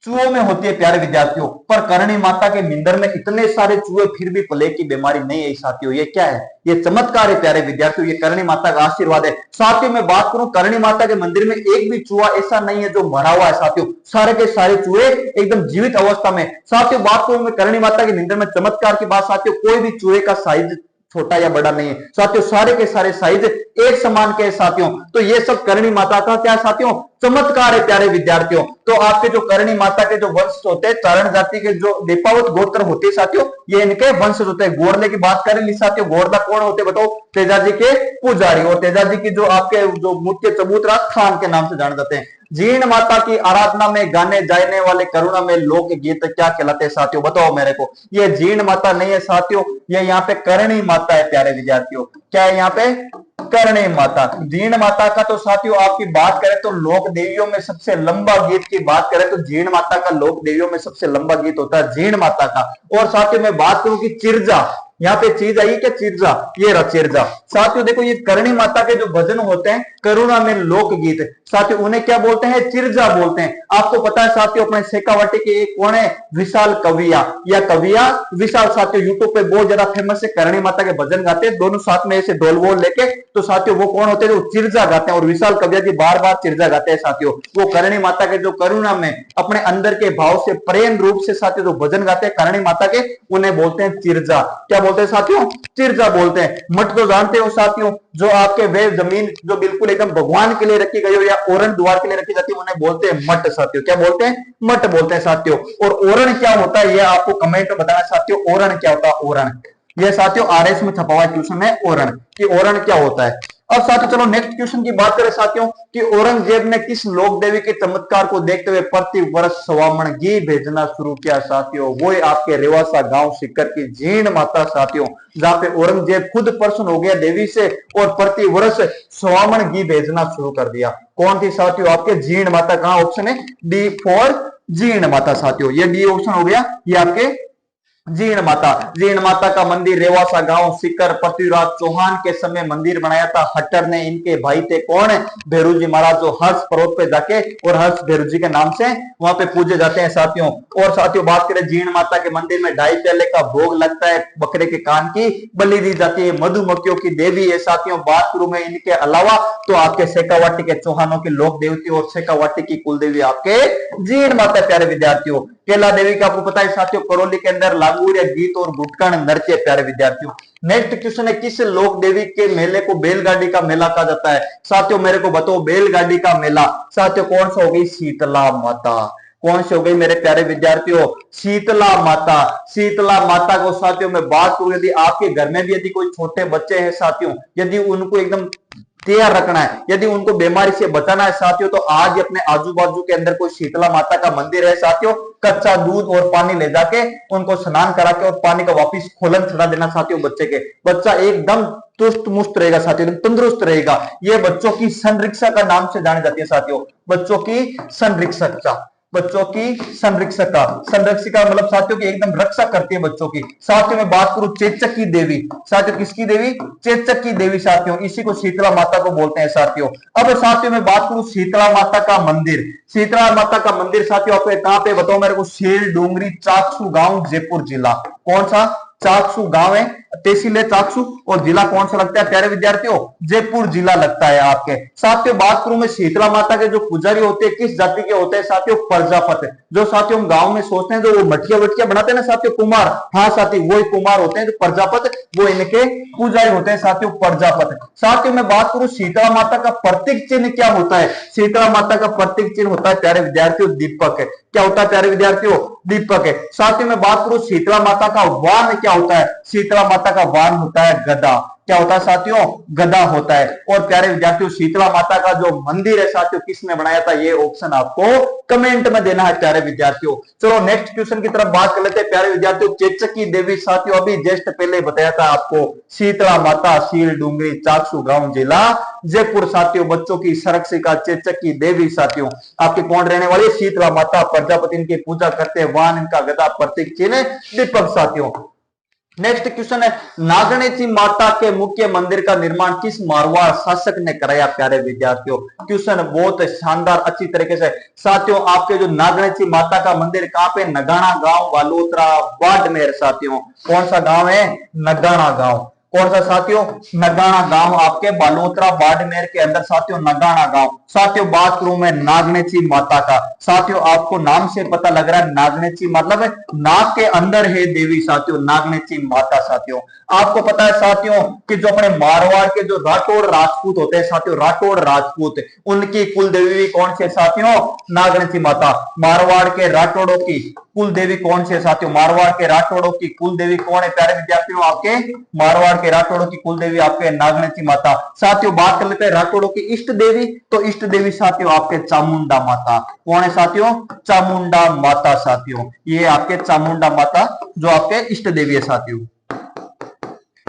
चूहों में होती है प्यारे विद्यार्थियों। पर करणी माता के मंदिर में इतने सारे चूहे फिर भी प्लेग की बीमारी नहीं आई साथियों। ये क्या है? ये चमत्कार है प्यारे विद्यार्थियों, ये करणी माता का आशीर्वाद है साथियों। मैं बात करूं करणी माता के मंदिर में एक भी चूहा ऐसा नहीं है जो मरा हुआ है साथियों, सारे के सारे चूहे एकदम जीवित अवस्था में साथियों। बात करूं मैं करणी माता के मंदिर में चमत्कार की बात साथियों, कोई भी चूहे का साइज छोटा या बड़ा नहीं है साथियों, सारे के सारे साइज एक समान के साथियों। तो ये सब करणी माता का क्या साथियों? चमत्कार है प्यारे विद्यार्थियों। तो आपके जो करणी माता के जो वंश होते हैं, चारण जाति के जो देपावत गोत्र होते हैं साथियों, ये इनके वंश होते हैं। गोरले की बात करें साथियों, गोरला कौन होते हैं बताओ? तेजाजी के पुजारी। और तेजाजी की जो आपके जो मुख्य चबूतरा खान के नाम से जाने जाते हैं। जीण माता की आराधना में गाने जाने वाले करुणा में लोक गीत क्या कहलाते हैं साथियों? बताओ मेरे को। ये जीण माता नहीं है साथियों, ये यहाँ पे करणी माता है प्यारे विद्यार्थियों। क्या है यहाँ पे? करणी माता। जीण माता का तो साथियों आपकी बात करें तो लोक देवियों में सबसे लंबा गीत की बात करें तो जीण माता का लोक देवियों में सबसे लंबा गीत होता है जीण माता का। और साथियों मैं बात करूं कि चिरजा, यहाँ पे चीज आई क्या? चिरजा, ये रहा चिरजा साथियों। देखो ये करणी माता के जो भजन होते हैं करुणा में लोकगीत साथियों, उन्हें क्या बोलते हैं? चिरजा बोलते हैं। आपको पता है साथियों अपने शेखावाटी के एक कौन है? विशाल कविया या कविया विशाल साथियों, यूट्यूब पे बहुत ज्यादा फेमस है, करणी माता के भजन गाते हैं दोनों साथ में ऐसे ढोल वोल लेके। तो साथियों वो कौन होते हैं? जो चिरजा गाते हैं। और विशाल कविया जी बार बार चिरजा गाते हैं साथियों। वो करणी माता के जो करुणा में अपने अंदर के भाव से प्रेम रूप से साथियों जो भजन गाते हैं करणी माता के, उन्हें बोलते हैं चिरजा। क्या बोलते हैं साथियों? चिरजा बोलते हैं। मठ तो जानते हो साथियों, जो आपके वे जमीन जो बिल्कुल एकदम भगवान के लिए रखी गई हो या ओरण द्वार के लिए रखी जाती है, उन्हें बोलते हैं मठ साथियों। क्या बोलते हैं? मठ बोलते हैं साथियों। और ओरण क्या होता है ये आपको कमेंट में बताना साथियों। ओरण क्या होता है? ओरण ये साथियों आरएस में छपा हुआ क्वेश्चन है ओरण कि ओरण क्या होता है। अब साथियों चलो नेक्स्ट क्वेश्चन की बात करें साथियों कि औरंगजेब ने किस लोक देवी के चमत्कार को देखते हुए प्रति वर्ष सवामण घी भेजना शुरू किया साथियों? वो आपके रेवासा गांव सिक्कर की जीण माता साथियों, जहां पे औरंगजेब खुद प्रसन्न हो गया देवी से और प्रति वर्ष सवामण घी भेजना शुरू कर दिया। कौन थी साथियों? आपके जीण माता। कहां ऑप्शन है? डी फॉर जीण माता साथियों, ये डी ऑप्शन हो गया। ये आपके जीर्ण माता का मंदिर रेवासा गांव सीकर पृथ्वीराज चौहान के समय मंदिर बनाया था। हट्टर ने, इनके भाई थे कौन? भैरू जी महाराज, जो हर्ष पर्वत पे जाके और हर्ष भैरू जी के नाम से वहां पे पूजे जाते हैं साथियों। और साथियों बात करें जीर्ण माता के मंदिर में 2.5 प्याले का भोग लगता है, बकरे के कान की बलि दी जाती है, मधुमक्खियों की देवी है साथियों। बात करूं मैं इनके अलावा तो आपके शेखावाटी के चौहानों की लोक देवती और शेखावाटी की कुलदेवी आपके जीर्ण माता। प्यारे विद्यार्थियों केला देवी का आपको पता है साथियों, करौली के अंदर लांगूर या गीत और गुटकन नृत्य। प्यारे विद्यार्थियों नेक्स्ट क्वेश्चन है, किस लोक देवी के मेले को बैलगाड़ी का मेला कहा जाता है? साथियों मेरे को बताओ, बैलगाड़ी का मेला साथियों कौन सा हो गई? शीतला माता। कौन सी हो गई मेरे प्यारे विद्यार्थियों? शीतला माता। शीतला माता को साथियों मैं बात करूं, यदि आपके घर में भी यदि कोई छोटे बच्चे हैं साथियों, यदि उनको एकदम तैयार रखना है, यदि उनको बीमारी से बचाना है साथियों, तो आज अपने आजू बाजू के अंदर कोई शीतला माता का मंदिर है साथियों, कच्चा दूध और पानी ले जाके उनको स्नान करा के और पानी का वापिस खोलन चढ़ा देना साथियों बच्चे के। बच्चा एकदम तुष्ट मुस्त रहेगा साथियों, तंदुरुस्त रहेगा। ये बच्चों की संरक्षा का नाम से जानी जाती है साथियों, बच्चों की संरक्षक, बच्चों की संरक्षिका। संरक्षिका मतलब साथियों की एकदम रक्षा करती है बच्चों की। साथियों में बात करूं चेचक की देवी, साथियों किसकी देवी? चेचक की देवी साथियों, इसी को शीतला माता को बोलते हैं साथियों। अब साथियों में बात करूं शीतला माता का मंदिर, शीतला माता का मंदिर साथियों आपको कहां पे बताओ मेरे को? शेर डूंगरी चाकसू गांव जयपुर जिला। कौन सा? चाकसू गांव है, तहसील है चाकसू और जिला कौन सा लगता है प्यारे विद्यार्थियों? जयपुर जिला लगता है आपके। साथियों बात करूं मैं शीतला माता के जो पुजारी होते हैं किस जाति के होते हैं साथियों? प्रजापत। जो साथियों हम गांव में सोचते हैं जो वो मटकिया वटकिया बनाते हैं ना साथियों, कुमार, हाँ साथी वही कुमार होते हैं जो प्रजापत, वो इनके पुजारी होते हैं साथियों प्रजापत। साथियों मैं बात करूं शीतला माता का प्रतीक चिन्ह क्या होता है? शीतला माता का प्रतीक चिन्ह होता है प्यारे विद्यार्थियों दीपक है। क्या होता है प्यारे विद्यार्थियों? दीपक है। साथियों में बात करूं शीतला माता का वाहन क्या होता है? शीतला माता का वाहन होता है गदा। क्या होता है साथियों? गदा होता है। और प्यारे विद्यार्थियों शीतला माता का जो मंदिर है साथियों किसने बनाया था? ये ऑप्शन आपको कमेंट में देना है प्यारे विद्यार्थियों। चलो नेक्स्ट क्वेश्चन की तरफ बात कर लेते हैं प्यारे विद्यार्थियों। चेचक की देवी साथियों अभी जस्ट पहले बताया था आपको, शीतला माता शील डूंगरी चाकसू गांव जिला जयपुर साथियों, बच्चों की संरक्षिका चेचक की देवी साथियों आपके कौन रहने वाली? शीतला माता प्रजापति इनकी पूजा करते हैं, वाहन इनका गदा, प्रतीक चिन्ह दीपक साथियों। नेक्स्ट क्वेश्चन है, नागणेची माता के मुख्य मंदिर का निर्माण किस मारवाड़ शासक ने कराया प्यारे विद्यार्थियों? क्वेश्चन बहुत शानदार अच्छी तरीके से साथियों। आपके जो नागणेची माता का मंदिर कहां पे? नगाना गांव बालोतरा बाड़मेर साथियों। कौन सा गांव है? नगाना गांव। कौन सा साथियों? नगाना गांव आपके बालोतरा बाड़मेर के अंदर साथियों, नगाना गांव। साथियों बात करूं मैं नागणेची माता का, साथियों आपको नाम से पता लग रहा है नागणेची मतलब है नाग के अंदर है देवी साथियों, नागणेची माता साथियों। आपको पता है साथियों कि जो अपने मारवाड़ के जो राठौड़ राजपूत होते हैं साथियों, राठौड़ राजपूत, उनकी कुल देवी कौन सी है साथियों? नागणेची माता। मारवाड़ के राठौड़ों की कुल देवी कौन सी है साथियों? मारवाड़ के राठौड़ों की कुल देवी कौन है प्यारे विद्यार्थियों? आपके मारवाड़ के राठौड़ों की कुल देवी आपके नागणेची माता। साथियों बात कर लेते हैं राठौड़ों की इष्ट देवी, तो इष्ट देवी साथियों आपके चामुंडा माता। कौन है साथियों? चामुंडा माता साथियों, ये आपके चामुंडा माता जो आपके इष्ट देवी है साथियों।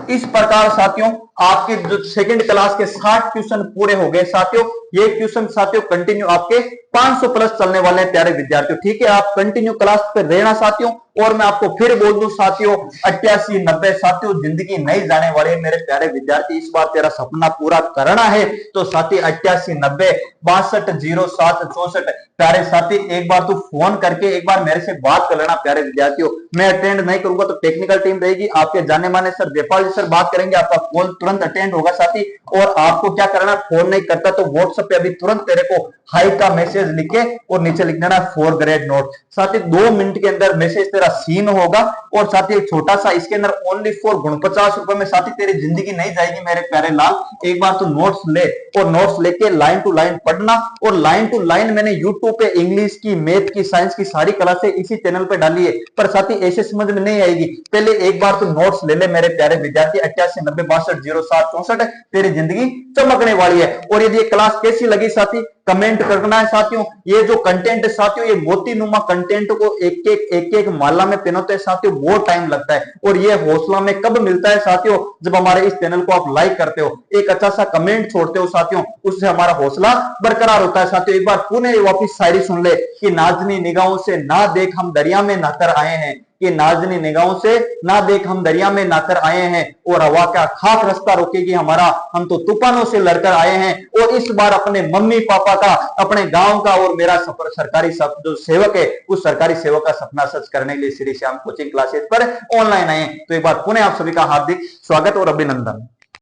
इस प्रकार साथियों आपके जो सेकंड क्लास के 60 क्वेश्चन पूरे हो गए साथियों। ये क्वेश्चन साथियों कंटिन्यू आपके 500 प्लस चलने वाले हैं प्यारे विद्यार्थियों, ठीक है? आप कंटिन्यू क्लास पे रहना साथियों। और मैं आपको फिर बोल दूं साथियों 88 90 साथियों जिंदगी नहीं जाने वाली है मेरे प्यारे विद्यार्थी। इस बार तेरा सपना पूरा करना है तो साथी 88 90 62 07 64 प्यारे साथी एक बार तू फोन करके एक बार मेरे से बात कर लेना प्यारे विद्यार्थियों। मैं अटेंड नहीं करूंगा तो टेक्निकल टीम रहेगी, आपके जाने माने सर जयपाल जी सर बात करेंगे, आपका कॉल तुरंत अटेंड होगा साथी। और आपको क्या करना, फोन नहीं करता तो व्हाट्सएप पे अभी तुरंत तेरे को हाई का मैसेज लिख के और नीचे लिख देना 4 ग्रेड नोट। साथी 2 मिनट के अंदर मैसेज तेरा सीन होगा। और साथी एक छोटा सा इसके अंदर ओनली फॉर 49 रुपए में साथी तेरी जिंदगी नहीं जाएगी मेरे प्यारे लाल। एक बार तू नोट्स ले और नोट्स लेके लाइन टू लाइन पढ़ना। और लाइन टू लाइन मैंने यूट्यूब पे इंग्लिश की, मैथ की, साइंस की सारी क्लासें इसी चैनल पे डाली है, पर साथी ऐसे समझ में नहीं आएगी। पहले एक बार तू नोट्स ले ले मेरे प्यारे विद्यार्थी। 88 90 62 07 64 तेरी जिंदगी चमकने वाली है। और यदि ये क्लास कैसी लगी साथी कमेंट करना है साथियों। ये जो कंटेंट है साथियों, ये मोती नुमा कंटेंट को एक एक माला में पहनते हैं साथियों, बहुत टाइम लगता है। और ये हौसला में कब मिलता है साथियों, जब हमारे इस चैनल को आप लाइक करते हो, एक अच्छा सा कमेंट छोड़ते हो साथियों, उससे हमारा हौसला बरकरार होता है साथियों। एक बार पुनः वापिस शायरी सुन ले कि नाजनी निगाहों से ना देख हम दरिया में नहाकर आए हैं, कि नाज़नी निगाहों से ना देख हम दरिया में नाकर आए हैं, और हवा का खाक रास्ता रोकेगी हमारा, हम तो तूफानों से लड़कर आए हैं। और इस बार अपने मम्मी पापा का, अपने गांव का और मेरा सफर सरकारी जो सेवक है उस सरकारी सेवक का सपना सच करने के लिए श्री श्याम कोचिंग क्लासेस पर ऑनलाइन आए। तो एक बार पुनः आप सभी का हार्दिक स्वागत और अभिनंदन।